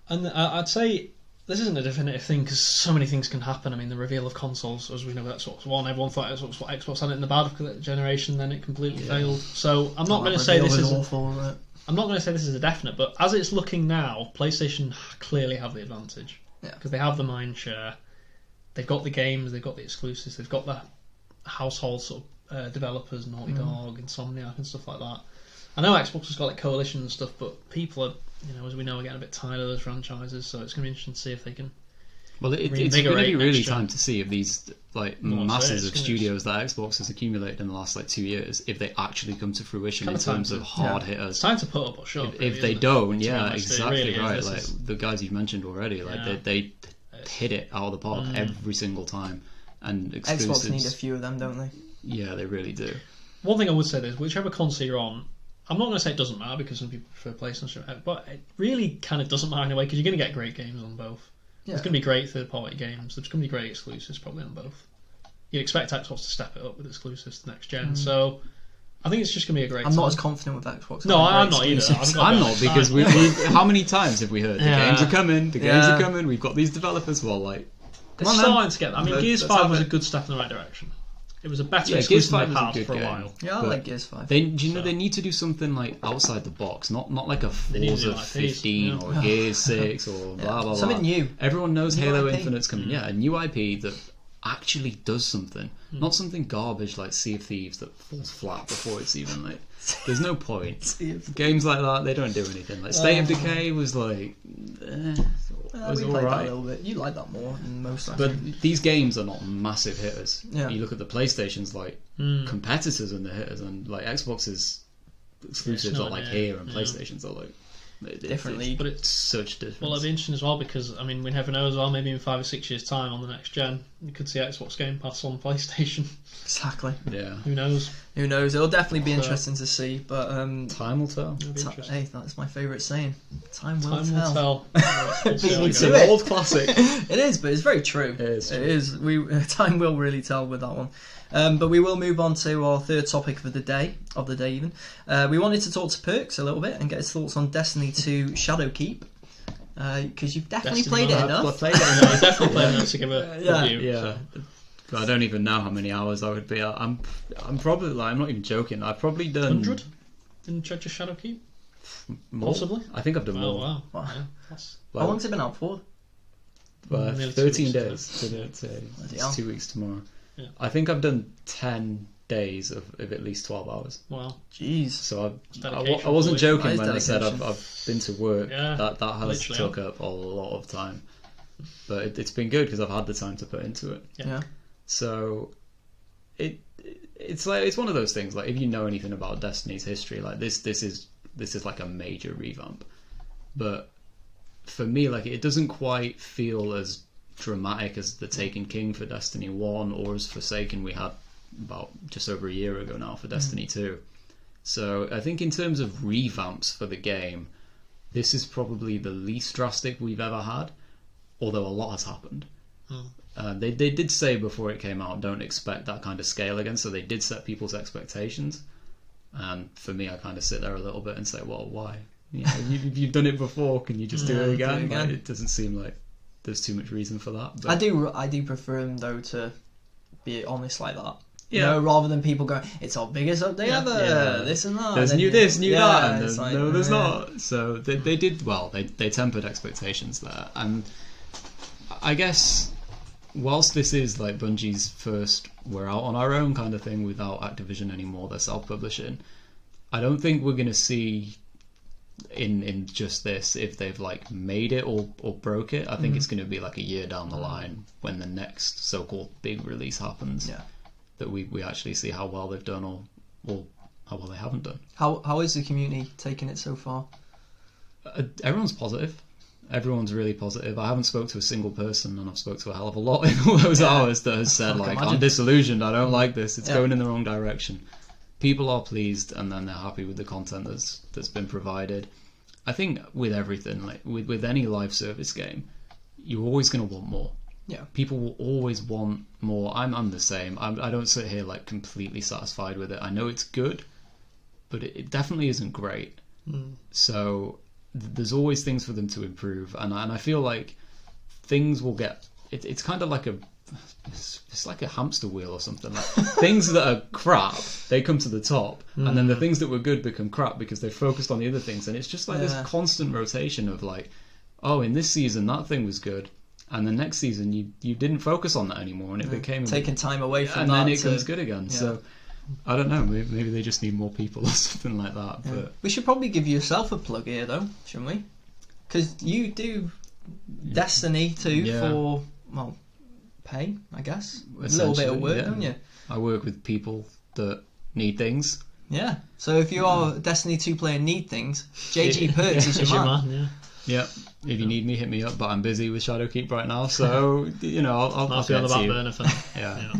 And I'd say this isn't a definitive thing because so many things can happen. I mean, the reveal of consoles, as we know, Xbox One, everyone thought Xbox had it in the bad for that generation, then it completely failed. So I'm not going to say this is awful, isn't it? I'm not going to say this is a definite, but as it's looking now, PlayStation clearly have the advantage. Yeah. Because they have the mind share, they've got the games, they've got the exclusives, they've got the household sort of developers, Naughty Dog, Insomniac, and stuff like that. I know Xbox has got like coalition and stuff, but people are, as we know, are getting a bit tired of those franchises. So it's going to be interesting to see if they can. Well, it's going to be really next time to see if these masses of studios that Xbox has accumulated in the last 2 years, if they actually come to fruition in terms of hard hitters. It's time to put up or shut up. If they don't, honest, exactly really right. Like the guys you've mentioned already, like they hit it out of the park every single time. And exclusives, Xbox need a few of them, don't they? Yeah, they really do. One thing I would say is, whichever console you're on, I'm not going to say it doesn't matter because some people prefer PlayStation, but it really kind of doesn't matter anyway because you're going to get great games on both. Yeah. There's going to be great third-party games. There's going to be great exclusives probably on both. You'd expect Xbox to step it up with exclusives to next gen, so I think it's just going to be a great I'm time. not as confident with Xbox. No, I'm not either. I'm not, because we've how many times have we heard the games are coming, the games are coming, we've got these developers, well, like... It's starting to get... I mean, Gears 5 was a good step in the right direction. It was a better exclusive than they've had for a while. Yeah, I like Gears 5. They need to do something like outside the box, not like a Forza 15 or Gears 6 or blah blah blah. Something new. Everyone knows Halo Infinite's coming. Yeah, a new IP that actually does something, not something garbage like Sea of Thieves that falls flat before it's even like. There's no point. Games like that, they don't do anything. Like State of Decay was like. Was we played that a little bit. You like that more than most. But these games are not massive hitters. Yeah. You look at the PlayStation's like competitors and the hitters, and like Xbox's exclusives are like here, and PlayStation's are like different league. But it's such difference. Well, it'll be interesting as well because I mean we never know as well. Maybe in 5 or 6 years' time on the next gen, you could see Xbox Game Pass on PlayStation. Exactly. Yeah. Who knows? Who knows? It'll definitely be interesting to see. But time will tell. Hey, that's my favourite saying. Time will tell. It's an old classic. It is, but it's very true. It is. Time will really tell with that one. But we will move on to our third topic of the day even. We wanted to talk to Perks a little bit and get his thoughts on Destiny 2 Shadowkeep. Because you've definitely played it enough. I've definitely played enough to give a review. Yeah. So. I don't even know how many hours I would be. I'm probably like, I'm not even joking. I've probably done 100 in Judge of Shadowkeep. More? Possibly. I think I've done more. Wow. Yeah, how long's it been out for? 13 days. It's 2 weeks tomorrow. Yeah. I think I've done 10 days of at least 12 hours. Wow. Jeez. So I wasn't joking when I said I've been to work. Yeah, that has took up a lot of time. But it's been good because I've had the time to put into it. Yeah. So it's one of those things. Like if you know anything about Destiny's history, like this is like a major revamp. But for me, like it doesn't quite feel as dramatic as the Taken King for Destiny 1 or as Forsaken we had about just over a year ago now for Destiny 2. So I think in terms of revamps for the game, this is probably the least drastic we've ever had, although a lot has happened. They did say before it came out, don't expect that kind of scale again, so they did set people's expectations. And for me, I kind of sit there a little bit and say, well, why? You've done it before, can you just do it again? Like, it doesn't seem like there's too much reason for that. But I do prefer them though to be honest like that. Yeah. Rather than people going, it's our biggest update ever, this and that. There's new this, new that, and like, no, there's not. So they did well. They tempered expectations there, and I guess whilst this is like Bungie's first we're out on our own kind of thing without Activision anymore, they're self-publishing, I don't think we're going to see in just this if they've like made it or broke it. I think it's going to be like a year down the line when the next so-called big release happens that we actually see how well they've done or how well they haven't done. How is the community taking it so far? Everyone's positive. Everyone's really positive. I haven't spoke to a single person, and I've spoke to a hell of a lot in all those hours that has said like, I'm disillusioned, I don't like this, it's going in the wrong direction. People are pleased, and then they're happy with the content that's been provided. I think with everything, like with any live service game, you're always going to want more. Yeah. People will always want more. I'm the same. I don't sit here like completely satisfied with it. I know it's good, but it definitely isn't great. So there's always things for them to improve, and I feel like things will get. It's kind of like it's like a hamster wheel or something. Like things that are crap, they come to the top, and then the things that were good become crap because they focused on the other things, and it's just like this constant rotation of like, oh, in this season that thing was good, and the next season you didn't focus on that anymore, and it became taking time away from and that, then it comes good again. So I don't know, maybe they just need more people or something like that. But we should probably give yourself a plug here though, shouldn't we? Because you do Destiny 2 for pay, I guess. A little bit of work, don't you? I work with people that need things. Yeah. So if you are a Destiny 2 player and need things, JG Perks is your man. Yeah. If you need me, hit me up. But I'm busy with Shadowkeep right now, so I'll get to you.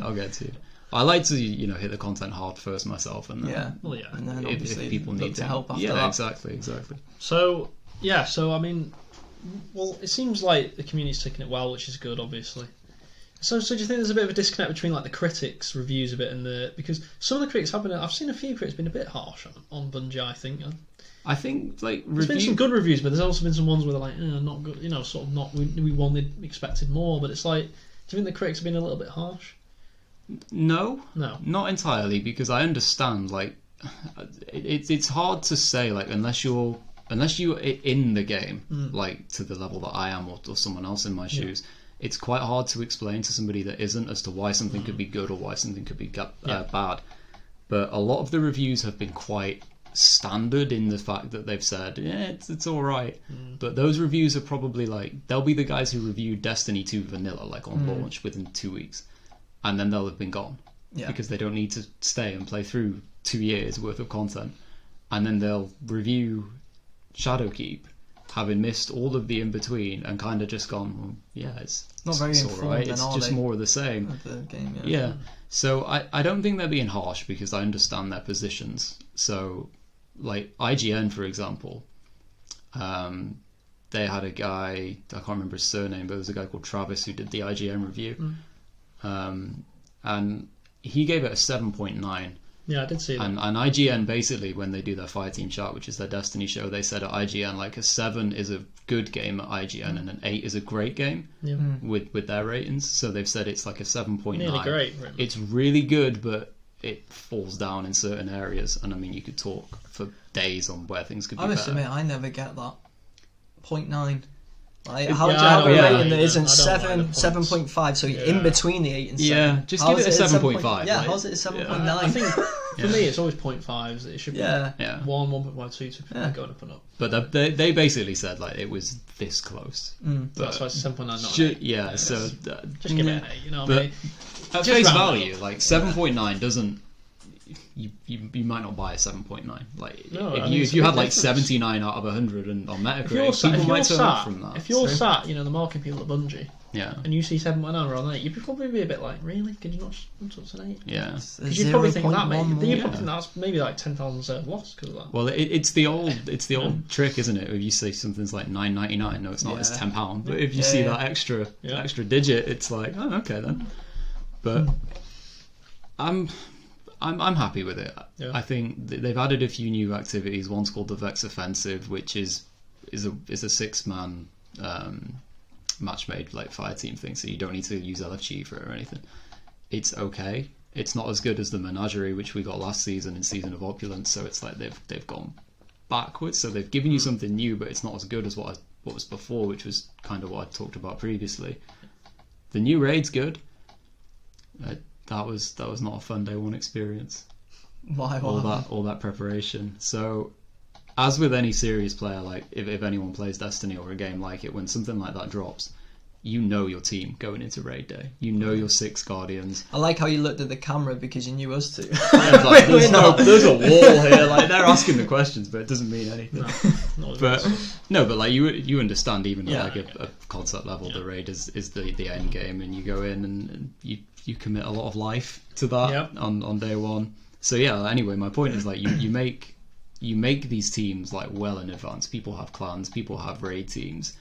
I'll get to you. I like to hit the content hard first myself, and then and then obviously if people need to help after that. Yeah, exactly. So I mean, well, it seems like the community's taking it well, which is good, obviously. So do you think there's a bit of a disconnect between like the critics' reviews of it and because some of the critics have been? I've seen a few critics been a bit harsh on Bungie. I think like there's been some good reviews, but there's also been some ones where they're like, not good. Sort of not. We expected more, but it's like, do you think the critics have been a little bit harsh? No, not entirely, because I understand like it's hard to say like unless you're in the game like to the level that I am or someone else in my shoes. It's quite hard to explain to somebody that isn't as to why something could be good or why something could be bad. But a lot of the reviews have been quite standard in the fact that they've said, it's all right. But those reviews are probably like, they'll be the guys who reviewed Destiny 2 vanilla like on launch within 2 weeks, and then they'll have been gone because they don't need to stay and play through 2 years worth of content. And then they'll review Shadowkeep, having missed all of the in-between and kind of just gone, it's not very informed, all right. It's just more of the same. Of the game, yeah. So I don't think they're being harsh because I understand their positions. So, like IGN, for example, they had a guy, I can't remember his surname, but there was a guy called Travis who did the IGN review. And he gave it a 7.9. Yeah, I did see that. And IGN, basically, when they do their Fireteam Chat, which is their Destiny show, they said at IGN, like, a 7 is a good game at IGN and an 8 is a great game with their ratings. So they've said it's like a 7.9. Nearly great. Really. It's really good, but it falls down in certain areas. And, I mean, you could talk for days on where things could be better. I must admit, I never get that. 0.9. Like, how do you have a rating that isn't 7.5, so you're in between the 8 and 7? Yeah, just give it a 7.5. Yeah, how's it a 7.9? I think for me it's always 0.5s. It should be 1, 1.5, 2 to going up and up. But they basically said like it was this close. That's why it's 7.9 not an 8. Yeah, so just give it an 8, what I mean? At face value, like 7.9 doesn't. You might not buy a 7.9. Like if you had like 79 out of 100 on Metacritic, people might turn off from that. If you're sat, the marketing people at Bungie, Yeah. And you see 7.9 or an 8, you'd probably be a bit like, really? Could you not just an 8? Yeah. Because you'd probably think that, mate. You'd probably think that's maybe like 10,000 sales lost because of that. Well, it's the old trick, isn't it? If you say something's like £9.99, no, it's not. It's £10. But if you see that extra digit, it's like, oh, okay then. But I'm happy with it. Yeah. I think they've added a few new activities. One's called the Vex Offensive, which is a 6-man match made like fire team thing, so you don't need to use LFG for it or anything. It's okay. It's not as good as the Menagerie, which we got last season in Season of Opulence. So it's like they've gone backwards. So they've given you something new, but it's not as good as what was before, which was kind of what I talked about previously. the new raid's good. That was not a fun day one experience. Why? All that preparation. So, as with any serious player, like if anyone plays Destiny or a game like it, when something like that drops, you know your team going into raid day. You know your 6 Guardians. I like how you looked at the camera because you knew us two. Like, there's a wall here. Like they're asking the questions, but it doesn't mean anything. But like you understand even at a concept level, the raid is the end game, and you go in and you commit a lot of life to that on day one. So yeah. Anyway, my point is like you make these teams like well in advance. People have clans. People have raid teams,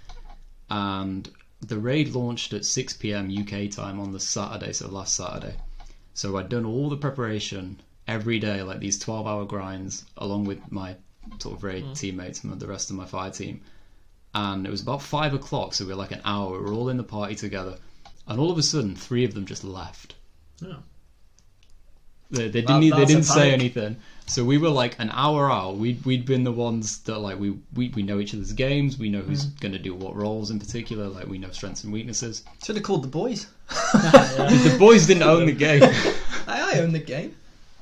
and the raid launched at 6 p.m. UK time on the Saturday, so last Saturday. So I'd done all the preparation every day, like these 12-hour grinds, along with my sort of raid teammates and the rest of my fire team. And it was about 5 o'clock, so we were like an hour. We were all in the party together, and all of a sudden, 3 of them just left. Oh. They didn't say anything. So we were like an hour out. We'd been the ones that like we know each other's games. We know who's going to do what roles in particular. Like we know strengths and weaknesses. Should have called the boys. The boys didn't own the game. I own the game.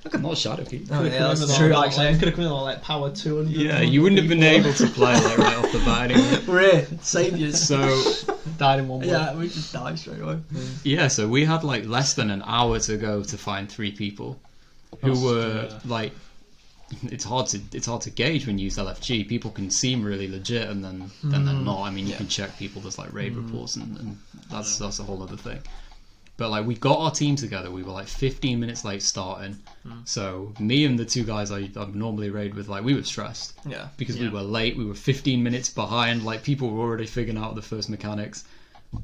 Look, I'm not Shadowkeep. Oh, yeah, that's true. Actually, could have come in on like power 200. Yeah, you wouldn't have been able to play like right off the bat anyway. We're here, saviors. So died in one blow. Yeah, we just died straight away. Yeah, so we had like less than an hour to go to find 3 people who were like. It's hard to gauge when you use LFG. People can seem really legit and then they're not. I mean, you can check people. There's like raid reports and that's a whole other thing. But like we got our team together. We were like 15 minutes late starting. So me and the 2 guys I normally raid with, like we were stressed. Yeah. Because we were late. We were 15 minutes behind. Like people were already figuring out the first mechanics,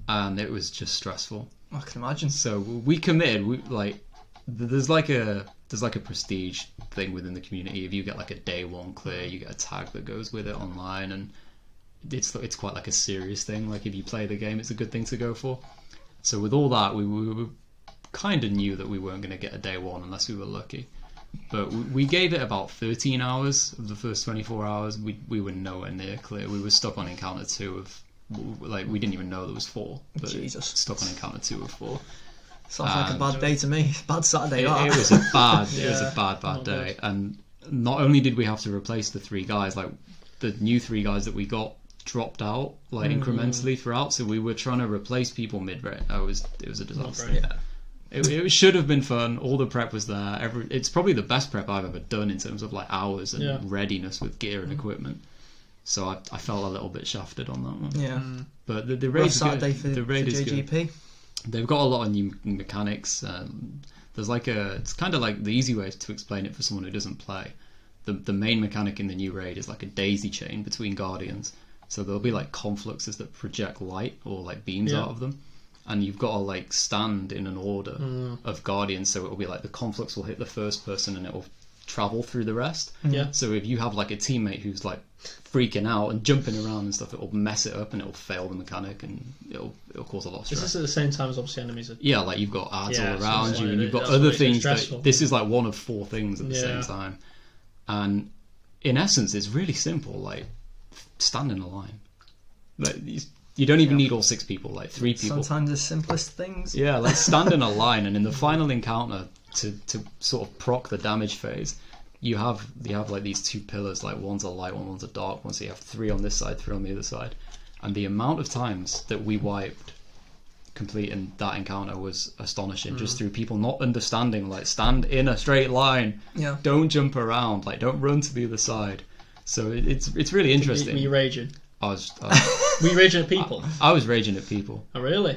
and it was just stressful. I can imagine. So we committed. There's like a prestige thing within the community. If you get like a day 1 clear, you get a tag that goes with it online, and it's quite like a serious thing. Like if you play the game, it's a good thing to go for. So with all that, we kind of knew that we weren't going to get a day 1 unless we were lucky. But we gave it about 13 hours of the first 24 hours. We were nowhere near clear. We were stuck on encounter 2 of like we didn't even know there was 4. But Jesus. Stuck on encounter 2 of 4. Sounds like a bad day to me. Bad Saturday. It was a bad day. And not only did we have to replace the 3 guys, like the new 3 guys that we got dropped out like incrementally throughout. So we were trying to replace people mid-rate. It was a disaster. Yeah. It should have been fun. All the prep was there. It's probably the best prep I've ever done in terms of like hours and readiness with gear and equipment. So I felt a little bit shafted on that one. Yeah. But the raid is Saturday good. The raid is JGP. good. They've got a lot of new mechanics. There's like it's kind of like the easy way to explain it for someone who doesn't play. The main mechanic in the new raid is like a daisy chain between guardians. So there'll be like confluxes that project light or like beams out of them, and you've got to like stand in an order of guardians. So it'll be like the conflux will hit the first person and it'll travel through the rest. Yeah. So if you have like a teammate who's like freaking out and jumping around and stuff, it'll mess it up and it'll fail the mechanic and it'll cause a lot of stress. Is this at the same time as obviously enemies are... Yeah, like you've got ads all around you, like, and you've got other things that this is like one of 4 things at the same time. And in essence, it's really simple. Like stand in a line. Like you don't even need all 6 people. Like 3 people. Sometimes the simplest things. Yeah, like stand in a line, and in the final encounter to sort of proc the damage phase, you have like these 2 pillars. Like one's a light one, one's a dark one. So you have 3 on this side, 3 on the other side, and the amount of times that we wiped completing that encounter was astonishing. Just through people not understanding, like stand in a straight line, don't jump around, like don't run to the other side. So it's really interesting. Were you raging? I was Were you raging at people? I was raging at people. Oh really?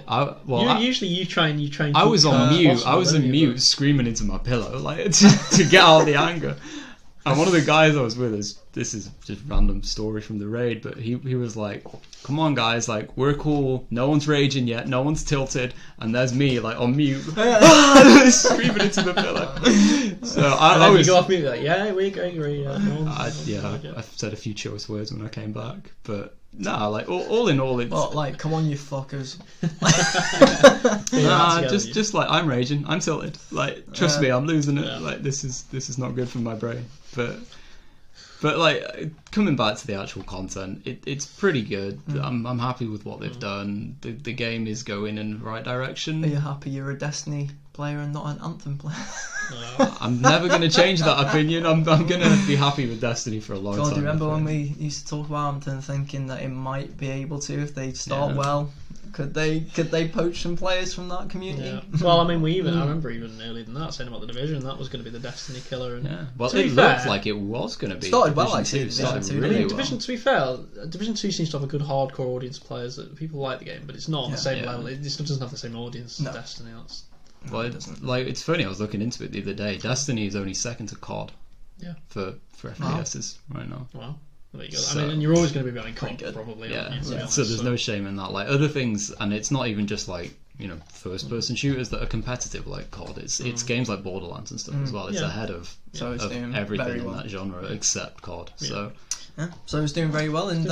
Usually you try and I was on mute. I was on mute, screaming into my pillow, like to get out the anger. And one of the guys I was with this is just random story from the raid, but he was like, "Come on, guys! Like we're cool. No one's raging yet. No one's tilted." And there's me like on mute, screaming into the pillow. So I was. You go off mute like, "Yeah, we're going great." I said a few choice words when I came back, but no, like all in all, it's like, come on, you fuckers. Just like I'm raging, I'm tilted. Like trust me, I'm losing it. Like this is not good for my brain. But But like coming back to the actual content, it's pretty good. I'm happy with what they've done. The game is going in the right direction. Are you happy you're a Destiny player and not an Anthem player? I'm never going to change that opinion. I'm going to be happy with Destiny for a long time. Do you remember when we used to talk about Anthem, thinking that it might be able to if they start well? Could they poach some players from that community? Yeah. Well, I mean, I remember even earlier than that saying about the Division, that was going to be the Destiny killer. And well, it looked like it was going to be. Started well, actually. Started really well. Division, to be fair, Division 2 seems to have a good hardcore audience of players that people like the game, but it's not on the same level. It just doesn't have the same audience as Destiny. Well, it doesn't. Like, it's funny. I was looking into it the other day. Destiny is only second to COD. Yeah. For FPSs right now. Wow. There you go. I mean, and you're always going to be behind COD, probably. Yeah. So there's no shame in that. Like other things, and it's not even just like first-person shooters that are competitive like COD. It's games like Borderlands and stuff as well. It's ahead of everything in that genre except COD. So so it's doing very well, and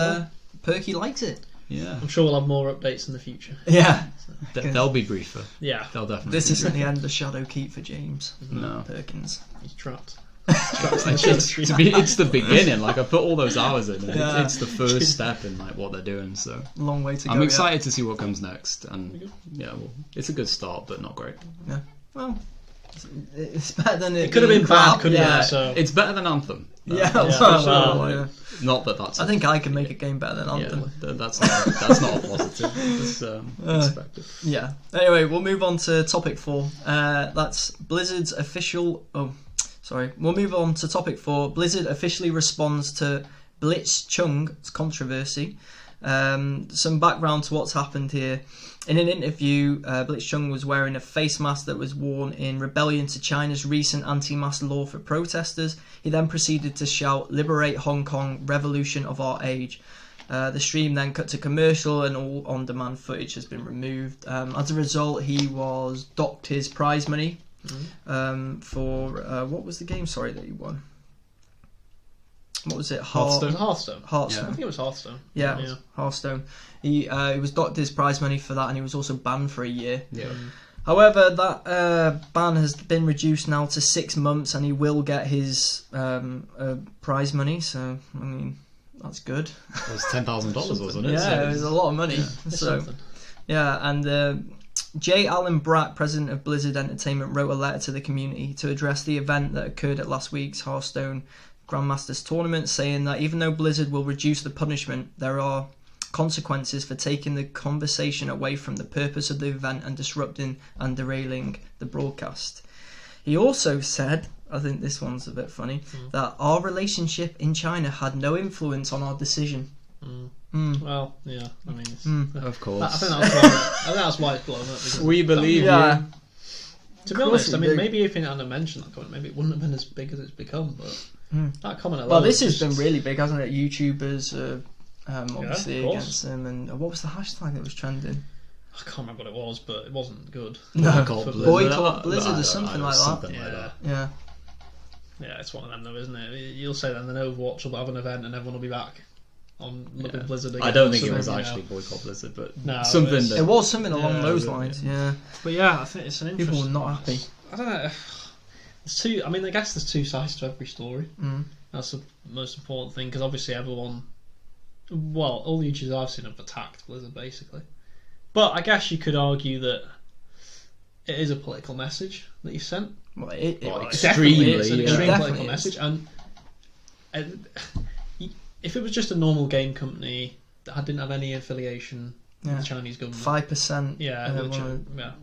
PERKY likes it. Yeah. I'm sure we'll have more updates in the future. Yeah. They'll be briefer. Yeah. They'll definitely. This isn't the end of Shadow Keep for James. No. Perkins. He's trapped. It's the beginning. Like I put all those hours in. It's the first step in like what they're doing. So long way to go. I'm excited to see what comes next. And it's a good start, but not great. Yeah. Well, it's better than it. It could have been bad, couldn't it? So it's better than Anthem. Not that that's. I think I can make a game better than Anthem. That's not a positive. It's expected. Yeah. Anyway, we'll move on to topic 4. That's Blizzard's official. We'll move on to topic 4. Blizzard officially responds to Blitzchung's controversy. Some background to what's happened here. In an interview, Blitzchung was wearing a face mask that was worn in rebellion to China's recent anti-mask law for protesters. He then proceeded to shout, "Liberate Hong Kong, revolution of our age." The stream then cut to commercial and all on-demand footage has been removed. As a result, he was docked his prize money for what was the game? Sorry, that he won. What was it? Hearthstone. Hearthstone. Yeah. I think it was Hearthstone. Yeah. Hearthstone. He was docked his prize money for that, and he was also banned for a year. Yeah. However, that ban has been reduced now to 6 months, and he will get his prize money. So, I mean, that's good. It was $10,000, wasn't it? Yeah, it was a lot of money. And J. Allen Brack, president of Blizzard Entertainment, wrote a letter to the community to address the event that occurred at last week's Hearthstone Grandmasters tournament, saying that even though Blizzard will reduce the punishment, there are consequences for taking the conversation away from the purpose of the event and disrupting and derailing the broadcast. He also said, I think this one's a bit funny, that our relationship in China had no influence on our decision. Well, yeah, I mean, of course. I think that's why it's blown up. We believe you. To be honest, I mean, maybe if he hadn't mentioned that comment, maybe it wouldn't have been as big as it's become. But that comment alone. Well, this has been really big, hasn't it? YouTubers obviously against him, and what was the hashtag that was trending? I can't remember what it was, but it wasn't good. Boycott Blizzard or something like that. Yeah, it's one of them though, isn't it? You'll say then Overwatch will have an event and everyone will be back on Blizzard again. I don't think it was actually boycott Blizzard, but something. It was something along those lines. Yeah. But yeah, I think it's an interesting. People were not happy. I don't know. I guess there's two sides to every story. That's the most important thing, because obviously everyone, all the YouTubers I've seen have attacked Blizzard basically. But I guess you could argue that it is a political message that you sent. Well, extremely, it's an extreme political message, and if it was just a normal game company that didn't have any affiliation with the Chinese government, 5%,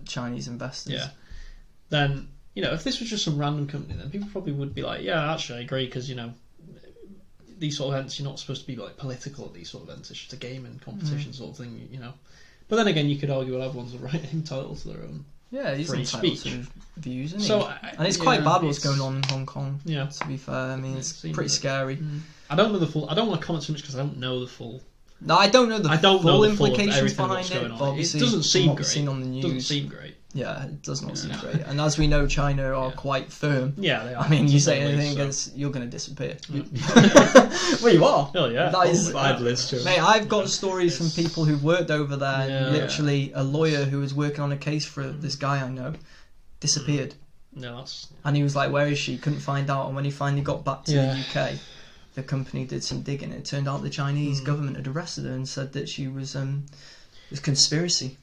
Chinese investors, then if this was just some random company, then people probably would be like, yeah, actually I agree, because these sort of events, you're not supposed to be like political at these sort of events. It's just a gaming competition sort of thing, But then again, you could argue, well, everyone's entitled to their own. Yeah, he's entitled to views, isn't he? And it's quite bad what's going on in Hong Kong. Yeah, to be fair, I mean, it's pretty scary. I don't know the full. I don't want to comment too much because I don't know the full. No, I don't know the full implications behind it. But obviously, it doesn't seem great. Seen on the news, doesn't seem great. Yeah, it does not seem great. And as we know, China are quite firm. Yeah, they are. I mean, you say anything against, you're going to disappear. Well, you are. Oh yeah. That is, mate, I've got stories from people who've worked over there. And literally, a lawyer who was working on a case for this guy I know disappeared. No, and he was like, "Where is she?" Couldn't find out. And when he finally got back to the UK, the company did some digging. It turned out the Chinese government had arrested her and said that she was it was conspiracy.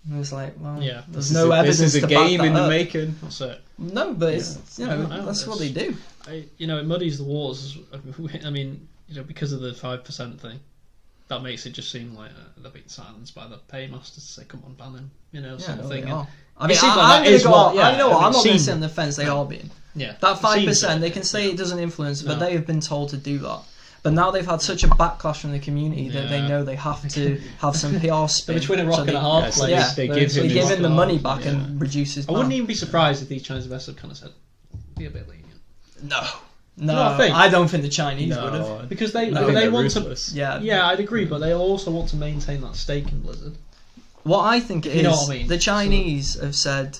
And it was like, well, there's no evidence. This is a game in the up. making. That's it. No, but it's that's what they do. It muddies the waters. I mean, because of the 5% thing, that makes it just seem like they're being silenced by the paymasters to say, "Come on, ban him," sort of thing. I mean, I'm going to go out. I'm not going to sit on the fence. They are being. Yeah. That 5%, they can say it doesn't influence, but they have been told to do that. But now they've had such a backlash from the community that they know they have to have some PR spin. Between a rock and a hard place. They give him the money back and reduce his ban. I wouldn't even be surprised if these Chinese investors kind of said, be a bit lenient. No, I don't think the Chinese would have. Because they want ruthless. to... Yeah, I'd agree, but they also want to maintain that stake in Blizzard. What I think it is, you know what I mean? The Chinese have said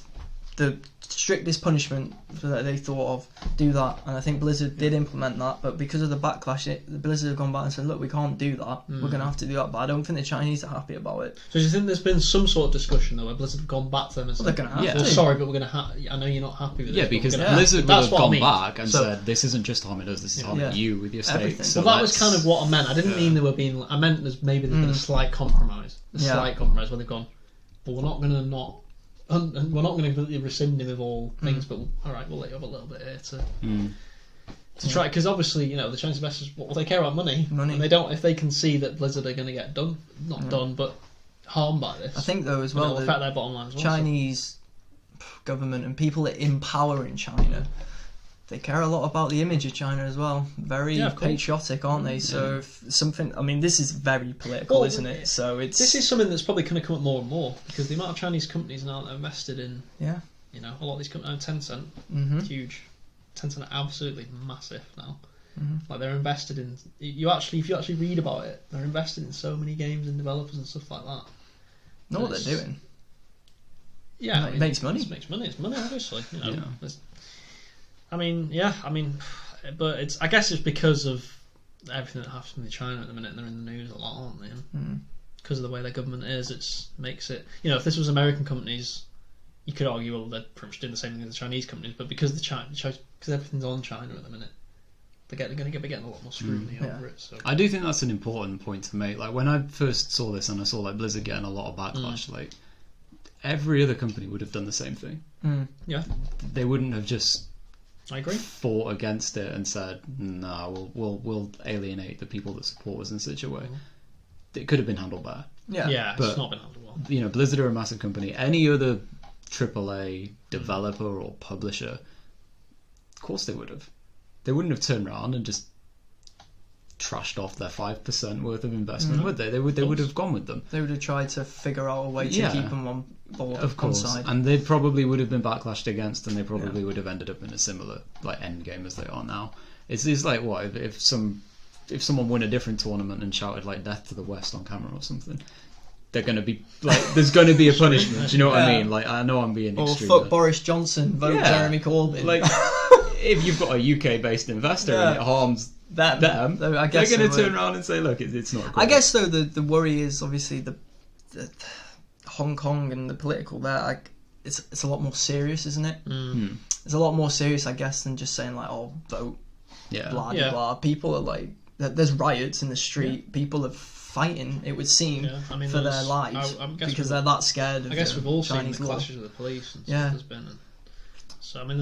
the strictest punishment that they thought of, do that, and I think Blizzard did implement that, but because of the backlash, Blizzard have gone back and said, look, we can't do that, we're going to have to do that, but I don't think the Chinese are happy about it. So do you think there's been some sort of discussion though where Blizzard have gone back to them and said, they're going to have to. Sorry, but we're going to I know you're not happy with it. Yeah, because Blizzard would have gone back and said, this isn't just harming us, this is harming you with your stake. So that was kind of what I meant. I didn't mean they were being... I meant there's been a slight compromise. Slight compromise where they've gone, but we're not going to and we're not going to completely rescind him of all things, but all right, we'll let you have a little bit here to try, because obviously the Chinese investors, they care about money, and they don't. If they can see that Blizzard are going to get done, but harmed by this. I think though as well, it'll affect their bottom line as well. Chinese government and people in power in China, they care a lot about the image of China as well. Very patriotic, aren't they? So if something, I mean, this is very political, isn't it? So this is something that's probably going to come up more and more, because the amount of Chinese companies now that are invested in, a lot of these companies, Tencent, huge. Tencent are absolutely massive now. Like they're invested in. If you actually read about it, they're invested in so many games and developers and stuff like that. Know what they're doing? Yeah, it makes money. It makes money. It's money, obviously. But it's. I guess it's because of everything that happens in China at the minute. They're in the news a lot, aren't they? And because of the way their government is, it makes it. If this was American companies, you could argue, well, they're pretty much doing the same thing as the Chinese companies. But because because everything's on China at the minute, they're going to be getting a lot more scrutiny over it. So I do think that's an important point to make. Like when I first saw this and I saw Blizzard getting a lot of backlash, like every other company would have done the same thing. Yeah, they wouldn't have just. I agree. Fought against it and said, "No, we'll alienate the people that support us in such a way." It could have been handled better. Yeah, but, it's not been handled well. Blizzard are a massive company. Any other AAA developer or publisher, of course they would have. They wouldn't have turned around and just trashed off their 5% worth of investment, would they? They would have gone with them. They would have tried to figure out a way to keep them on board. Of course, on side. And they probably would have been backlashed against, and they probably would have ended up in a similar end game as they are now. It's like what if someone won a different tournament and shouted "Death to the West" on camera or something. They're going to be there's going to be a punishment. Do you know what I mean? I know I'm being extreme. Or fuck Boris Johnson, vote Jeremy Corbyn. If you've got a UK-based investor and it harms them, I guess they're going to turn around and say, "Look, it's not great." I guess though the worry is obviously the Hong Kong and the political there. It's a lot more serious, isn't it? It's a lot more serious, I guess, than just saying vote. Blah blah blah. People are there's riots in the street. People are fighting. It would seem for their lives because they're that scared of. I guess we've all Chinese seen the clashes with the police and stuff there's been. So I mean,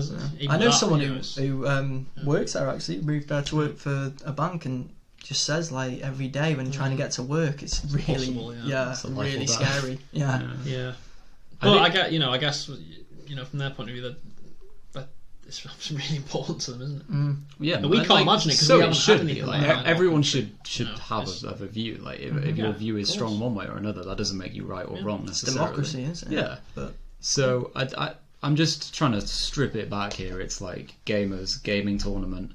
I know someone who works there actually, moved there to work for a bank, and just says every day when trying to get to work, it's really really scary. Yeah. But I guess from their point of view that it's really important to them, isn't it? Yeah, but we can't imagine it because we haven't had anything like that. Everyone should have a view. If your view is strong one way or another, that doesn't make you right or wrong necessarily. Democracy, isn't it? Yeah. But so I'm just trying to strip it back here. It's gamers, gaming tournament,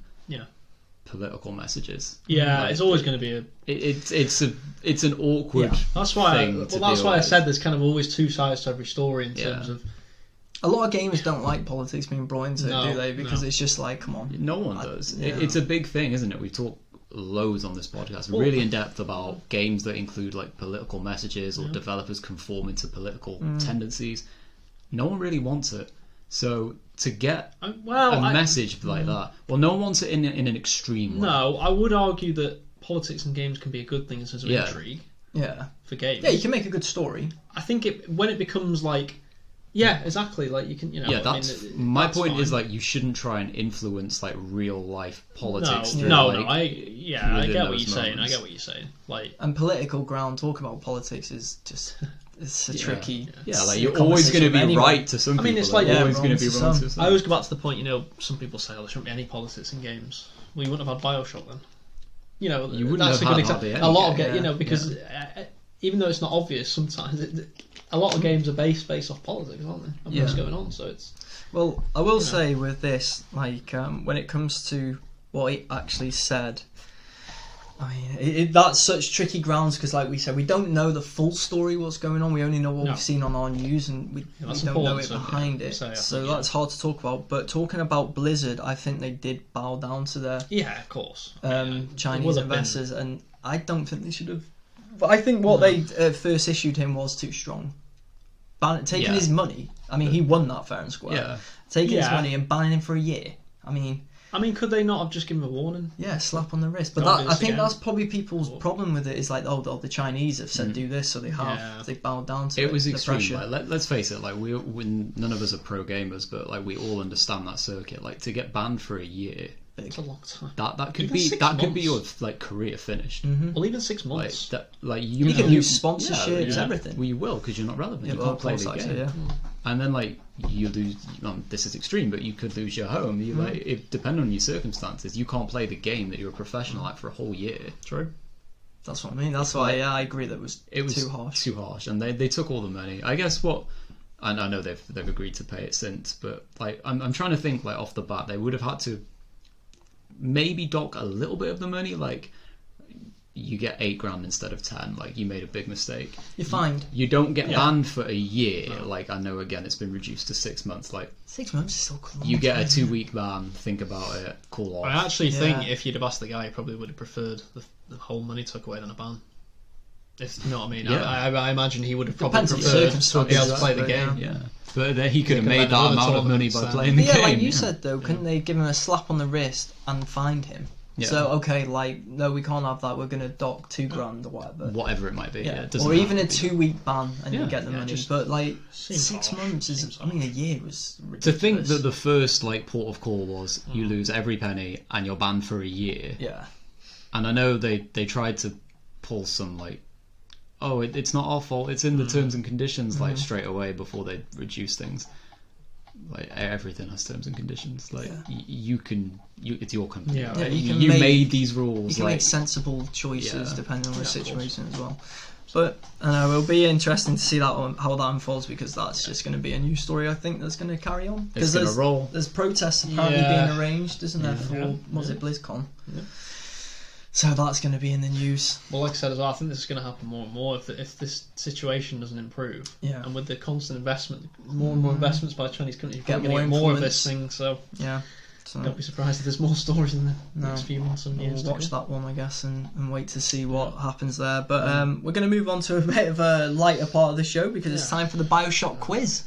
political messages. Yeah, it's always going to be it's an awkward. Yeah. That's why. That's why I said there's kind of always two sides to every story in terms of. A lot of gamers don't like politics being brought into it, do they? Because it's just come on. No one does. It's a big thing, isn't it? We talk loads on this podcast, really in depth about games that include political messages or developers conforming to political tendencies. No one really wants it. So to get a Well, message like that. Well, no one wants it in an extreme way. No, I would argue that politics in games can be a good thing in terms of intrigue Yeah. for games. Yeah, you can make a good story. I think when it becomes like, yeah, exactly. Like you can, Yeah, that's my that's point. fine. Is like you shouldn't try and influence like real life politics. No, through, like, I get what those you're saying. I moments. get what you're saying. Like, And political ground, talking about politics is just, it's a tricky. Yeah, like you're always going to be anyway. right to some people. I mean, it's like like- you're always yeah, going to be wrong to wrong some. to some. I always go back to the point. Some people say, "Oh, there shouldn't be any politics in games." Well, you wouldn't have had BioShock then. You wouldn't that's have a good had example. hardly A any lot of game, because even though it's not obvious, sometimes a lot of games are based off politics, aren't they? And what's going on. So it's Well, I will say with this, like, when it comes to what he actually said, I mean, that's such tricky grounds because, like we said, we don't know the full story, what's going on. We only know what we've seen on our news, and we that's don't know important it to, behind yeah, it. say, I So think, that's hard to talk about. But talking about Blizzard, I think they did bow down to their of course. Chinese will have been. investors, and I don't think they should have. But I think what they first issued him was too strong. Taking his money. I mean, he won that fair and square. Yeah. Taking his money and banning him for a year. I mean, could they not have just given him a warning? yeah, slap on the wrist. But Don't do I this think again. that's probably people's problem with it. Is like, the Chinese have said do this, so they have. Yeah. They bowed down to it. It was the extreme. pressure. Like, let's face it. Like none of us are pro gamers, but like we all understand that circuit. Like to get banned for a year, It's a long time. that could Even be 6 could be your months. like career finished. Well, even 6 Like months. you can lose sponsorships, yeah. everything. Well, you will because you're not relevant. Yeah, you well, can't play close the actually, game. yeah. And then like you lose. This is extreme, but you could lose your home. You like if depending on your circumstances, you can't play the game that you're a professional at for a whole year. True. That's what I mean. That's why I agree that It was too harsh. Too harsh, and they took all the money. I guess what. And I know they've agreed to pay it since, but like I'm trying to think like off the bat they would have had to maybe dock a little bit of the money, like you get $8,000 instead of 10. Like you made a big mistake. You're fined. You don't get banned for a year. Like I know again it's been reduced to 6 months. Like 6 months is still cool. you get a 2-week ban. Think about it. Cool off. I actually think if you'd have asked the guy, he probably would have preferred the whole money took away than a ban. If you know what I mean. Yeah. I imagine he would have probably Depends on the preferred to circumstances, be able to play the but, game. Yeah, but then he could have could made have that had amount other of money by tournaments, playing the But yeah, game. like you said though, couldn't they give him a slap on the wrist and find him? Yeah. So okay, like no, we can't have that. We're going to dock $2,000 or whatever. Whatever it might be. Yeah, Yeah, it doesn't or have even to a be. 2-week ban and you Yeah, get the yeah, money. just But like seems 6 harsh. months is, Seems I mean, a year was To ridiculous. think that the first like port of call was you lose every penny and you're banned for a year. Yeah, And I know they tried to pull some like, oh, it's not our fault. It's in the terms and conditions like straight away before they reduce things. Like everything has terms and conditions. Like it's your company. Yeah, right? you can you make- made these rules. you can like make sensible choices Yeah. depending on the of course. situation as well. But I know it'll be interesting to see how that unfolds because that's just going to be a new story. I think that's going to carry on it's because gonna roll. there's protests apparently Yeah. being arranged, isn't there? For Yeah. was it BlizzCon? Yeah. So that's going to be in the news. Well, like I said as well, I think this is going to happen more and more if this situation doesn't improve. Yeah. And with the constant investment, more and more investments by Chinese companies, you're Get going to get more more of this influence. thing. So Yeah. So don't be surprised if there's more stories in the No. next few months and years. we'll watch that one, I guess, and wait to see what happens there. But we're going to move on to a bit of a lighter part of the show because it's time for the BioShock quiz.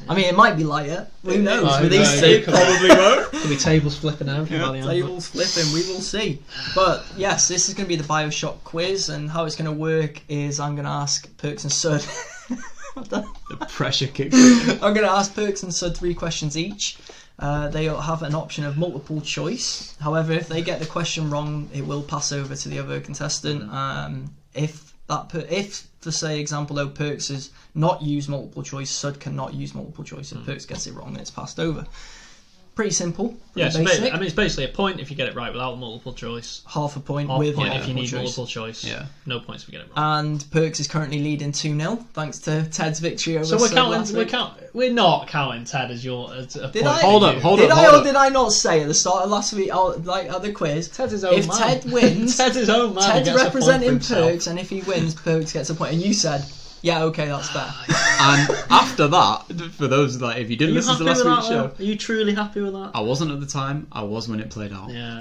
I mean, it might be lighter. Who knows? might With be. these It two, probably won't. There'll be tables flipping out. By the end, Tables flipping, we will see. But yes, this is going to be the BioShock quiz, and how it's going to work is I'm going to ask Perks and Sud. The pressure kicks in. I'm going to ask Perks and Sud 3 questions each. They'll have an option of multiple choice. However, if they get the question wrong, it will pass over to the other contestant. If for say example though Perks has not used multiple choice, Sud cannot use multiple choice. If Perks gets it wrong, then it's passed over. Pretty simple. Yeah, Pretty so basic. it's basically a point if you get it right without multiple choice. Half a point Half with point if multiple you need choice. multiple choice. Yeah. No points if you get it wrong. And Perks is currently leading 2-0 thanks to Ted's victory over So we're Sud counting. last week. We're not counting Ted as a Did point. I? Hold up, hold Did up, I hold or up. did I not say at the start of last week, like at the quiz, Ted's his own if man. Ted wins, Ted's his own man. he Ted's gets a point for representing himself. Perks, and if he wins, Perks gets a point. And you said, yeah, okay, that's fair. And after that, for those like if you Are didn't you listen to happy last with week's that? show, Though? Are you truly happy with that? I wasn't at the time. I was when it played out. Yeah.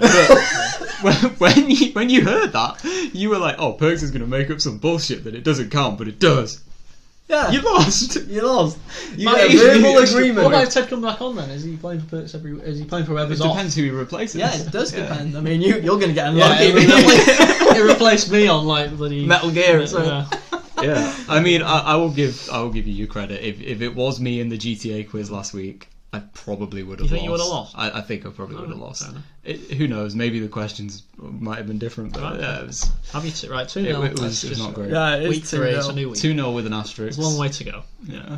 when you heard that, you were like, "Oh, Perks is going to make up some bullshit that it doesn't count, but it does." Yeah. You lost. You lost. You Might get a even verbal be- agreement. What about if Ted come back on then? Is he playing for Perks Is he playing for It whoever's off? depends who he replaces. Yeah, it does depend. I mean, you're going to get Yeah, unlucky. he replaced me on like bloody Metal Gear or something. Yeah. Yeah. I mean, I will give you credit. If it was me in the GTA quiz last week, I probably would have You lost. think you would have lost? I think I probably would have fair lost. enough. Who knows? Maybe the questions might have been different, but Right. it was Have you right 2-0? it was not great. Yeah, it is Week 3, it's a 2-0. new week. 2-0 with an asterisk. There's a long way to go. Yeah.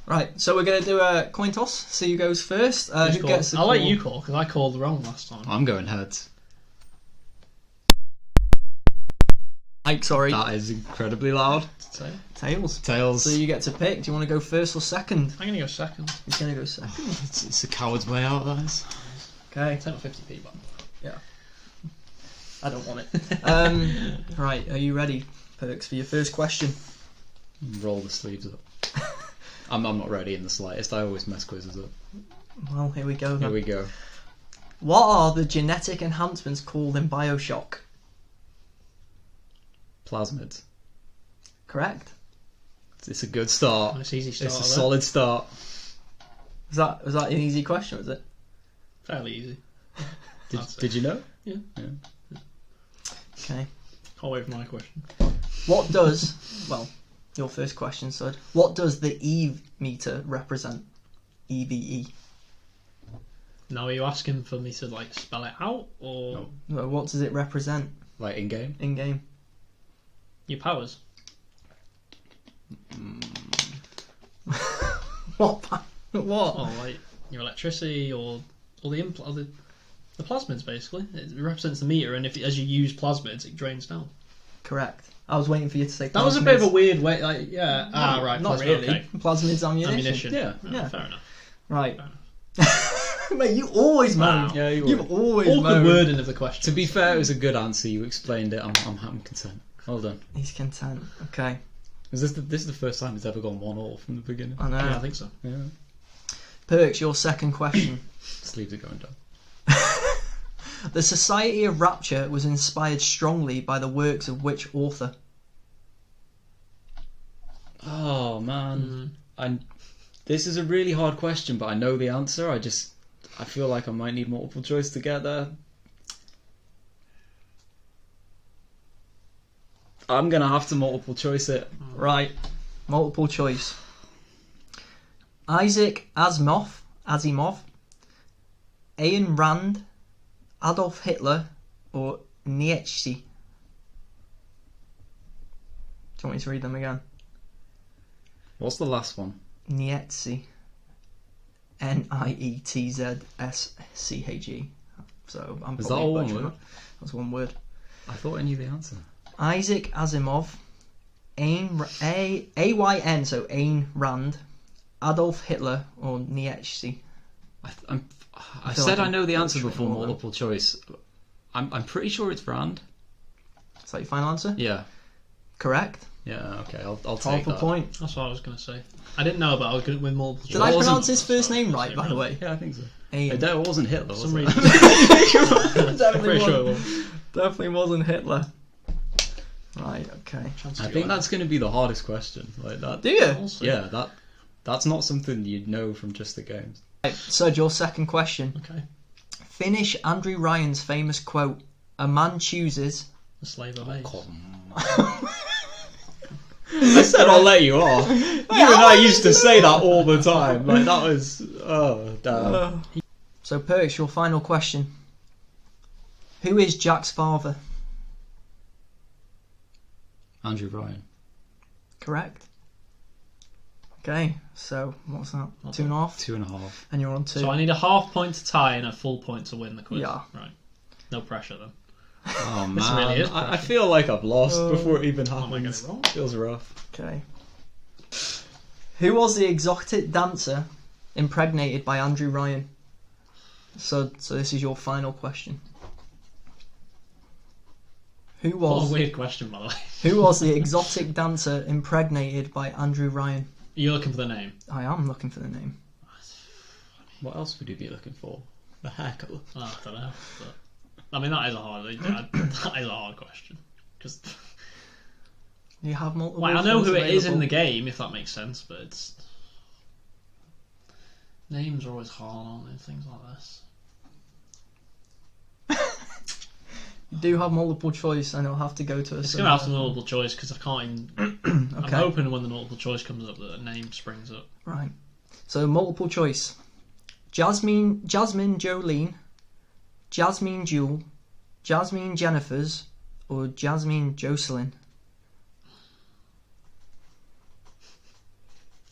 Right, so we're going to do a coin toss. See who goes first. Who gets the I'll call? let you call because I called wrong last time. I'm going heads. Mike, sorry. That is incredibly loud. So, Tails. Tails. So you get to pick. Do you want to go first or second? I'm gonna go second. He's going to go second. It's a coward's way out, that is. Okay. 10 or 50p, but I don't want it. Right, are you ready, Perks, for your first question? Roll the sleeves up. I'm not ready in the slightest. I always mess quizzes up. Well, here we go then. Here we go. What are the genetic enhancements called in Bioshock? Plasmids. Correct. It's a good start. nice easy start. It's a there. solid start. Was that an easy question, was it? Fairly easy. Did you know? Yeah. Okay. Can't wait for my question. What does, well, your first question, Sud. What does the EVE meter represent? EVE. Now, are you asking for me to like spell it out or No. No, what does it represent Like in game? in game? your powers? What? What? Or like your electricity or the plasmids basically. It represents the meter, and if as you use plasmids, it drains down. Correct. I was waiting for you to say That was a bit of a plasmids. weird way. Like right. Not plasmid, really. Okay. Plasmids ammunition. Ammunition. Yeah. Yeah. Fair enough. Right. Fair enough. Mate, you always moan. Wow. Yeah, You've always Awkward moaned. wording of the question. To be fair, it was a good answer. You explained it. I'm content. Well done. He's content. Okay. This is the first time it's ever gone 1-1 from the beginning. I know. Yeah, I think so. Yeah. Perks, your second question. Sleeves are going down. The Society of Rapture was inspired strongly by the works of which author? Oh man, this is a really hard question, but I know the answer. I feel like I might need multiple choice to get there. I'm gonna have to multiple choice it. Right. Multiple choice. Isaac Asimov, Ayn Rand, Adolf Hitler, or Nietzsche? Do you want me to read them again? What's the last one? Nietzsche. Nietzsche. So I'm Is probably that all one butchering word? that. That's one word. I thought I knew the answer. Isaac Asimov, Ayn, so Ayn Rand, Adolf Hitler, or Nietzsche? I feel said like I know the answer butchering before all of them. multiple choice. I'm pretty sure it's Rand. Is that your final answer? Yeah. Correct. Yeah. Okay. I'll Half take a that. point. That's what I was going to say. I didn't know, but I was going with multiple Did choice. I wasn't- pronounce his first name right, by the way? Yeah, I think so. Ayn. It wasn't Hitler. For Was some it? reason. Definitely Pretty sure it wasn't. was. Definitely wasn't Hitler. Right, okay. I think that's going to be the hardest question. Like that. Do you? Also. Yeah, that's not something you'd know from just the games. Right, so your second question. Okay. Finish Andrew Ryan's famous quote, "A man chooses..." The slave obeys. I said I'll let you off. You and I used to say that all the time. Like that was damn. So Perks, your final question. Who is Jack's father? Andrew Ryan. Correct. Okay, so what's that? 2.5? 2.5. And you're on 2. So I need a half point to tie and a full point to win the quiz. Yeah. Right. No pressure then. Oh This man, really is I pressure. feel like I've lost before it even Am I getting happens. it wrong? Feels rough. Okay. Who was the exotic dancer impregnated by Andrew Ryan? So this is your final question. Who What a was weird question, by the way. who was the exotic dancer impregnated by Andrew Ryan? You're looking for the name. I am looking for the name. What else would you be looking for? The hair colour. Oh, I don't know. But, I mean, that is a hard question. Because You have multiple. Well, I know who it is in available. the game, if that makes sense, but it's... Names are always hard, aren't they? Things like this. You do have multiple choice, and it'll have to go to a. It's going to have some multiple choice because I can't even. Okay. I'm hoping when the multiple choice comes up that a name springs up. Right. So multiple choice: Jasmine Jolene, Jasmine Jewel, Jasmine Jennifers, or Jasmine Jocelyn.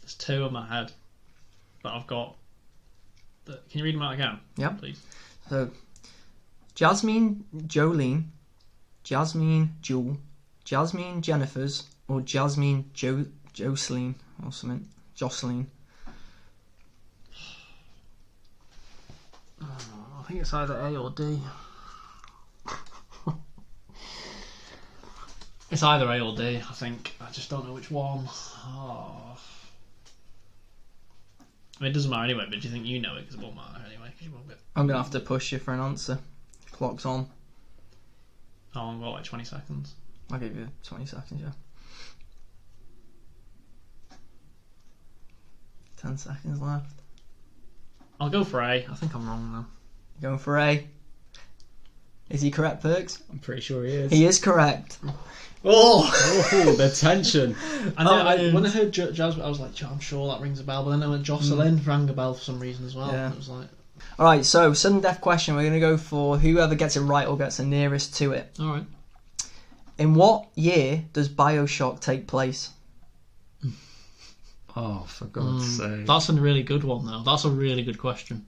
There's two in my head, but I've got. Can you read them out again? Yeah. Please. So, Jasmine Jolene, Jasmine Jewel, Jasmine Jennifers, or Jasmine Jocelyn or something. Jocelyn. I think it's either A or D. It's either A or D, I think. I just don't know which one. Oh. I mean, it doesn't matter anyway, but do you think you know it? Because it won't matter anyway, because you won't get... I'm going to have to push you for an answer. Clock's on. Oh, I've got like 20 seconds. I'll give you 20 seconds, yeah. 10 seconds left. I'll go for A. I think I'm wrong though. Going for A. Is he correct, Perks? I'm pretty sure he is. He is correct. Oh, the tension. I know, when I heard Jasmine, I was like, I'm sure that rings a bell. But then I went Jocelyn rang a bell for some reason as well. Yeah. And it was like, Alright, so sudden death question. We're going to go for whoever gets it right or gets the nearest to it. all right. In what year does Bioshock take place? Oh, for God's sake. That's a really good one though. That's a really good question.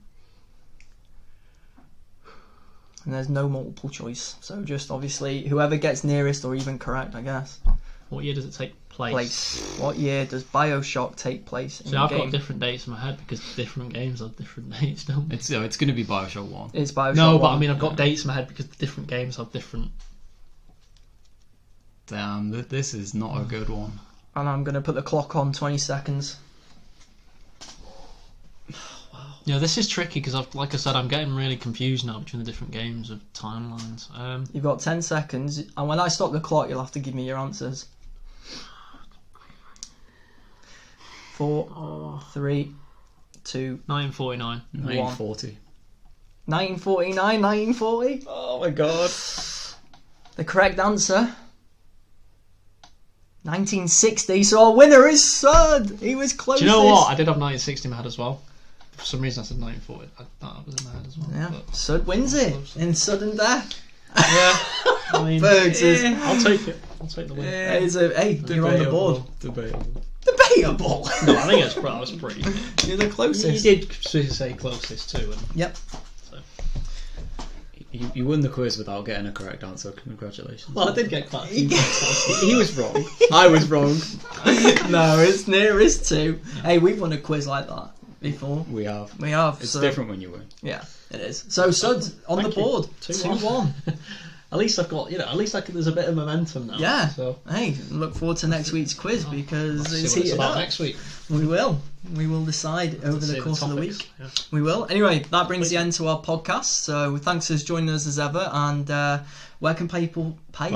And there's no multiple choice. So just obviously whoever gets nearest or even correct, I guess. What year does it take place? What year does Bioshock take place in See, the I've game? got different dates in my head because different games have different dates, don't they? It's going to be Bioshock 1. It's Bioshock No, but 1. I mean, I've got dates in my head because the different games have different... Damn, this is not a good one. And I'm going to put the clock on 20 seconds. Yeah, this is tricky because, like I said, I'm getting really confused now between the different games of timelines. You've got 10 seconds, and when I stop the clock, you'll have to give me your answers. 4, 3, 2, 1949. 1940. 1949, 1940. Oh my God. The correct answer, 1960. So our winner is Sud. He was closest. Do you know what? I did have 1960 in my head as well. For some reason I said 1940. That was in my head as well. Yeah, But, Sud wins it in sudden death. yeah. I mean, Bergs is. I'll take it. I'll take the win. Hey, you're on the board. Debatable. Debatable. No, I think I was pretty. You're the You closest. did say closest too. And Yep. so. You won the quiz without getting a correct answer. Congratulations. Well, I did get quite a few. He was wrong. I was wrong. No, it's nearest to. Hey, we've won a quiz like that before. We have. We have. It's so, different when you win. Yeah, it is. So Sud on the Thank you. board. 2-1. 2-1. At least I've got, there's a bit of momentum now. Yeah. So Hey, look forward to next week's quiz because let's see it's what it's heated about up. next week. We will. We will decide over To the see course of the topics. week. Yeah. We will. Anyway, that brings the end to our podcast. So thanks for joining us as ever. And where can people Where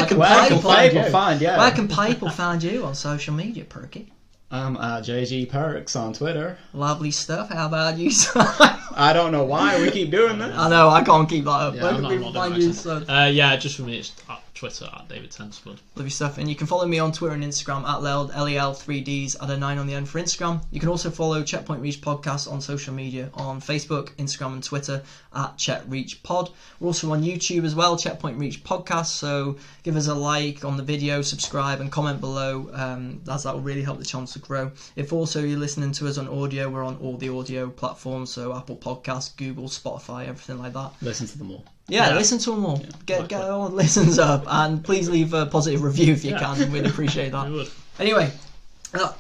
can people find you? Where can people find you on social media, Perky? I'm at JG Perks on Twitter. Lovely stuff. How about you? I don't know why we keep doing this. I know, I can't keep that up. Yeah, Where I'm can not people doing find you? accent. So, Yeah, just for me, it's at Twitter at David Tenspud. lovely stuff. And you can follow me on Twitter and Instagram at LEL3Ds, add a 9 on the end for Instagram. You can also follow Checkpoint Reach Podcast on social media on Facebook, Instagram and Twitter at Check Reach Pod. We're also on YouTube as well, Checkpoint Reach Podcast. So give us a like on the video, subscribe and comment below, as that will really help the channel to grow. If also you're listening to us on audio, we're on all the audio platforms, so Apple Podcasts, Google, Spotify, everything like that. Listen to them all. Yeah, Yeah. listen to them all. Get all listens up, and please leave a positive review if you can. We'd appreciate that. We would. Anyway,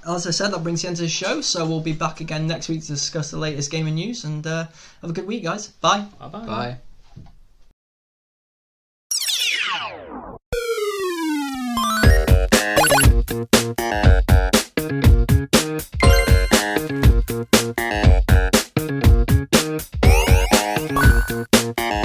as I said, that brings the end to the show. So we'll be back again next week to discuss the latest gaming news. And have a good week, guys. Bye. Bye-bye. Bye. Bye.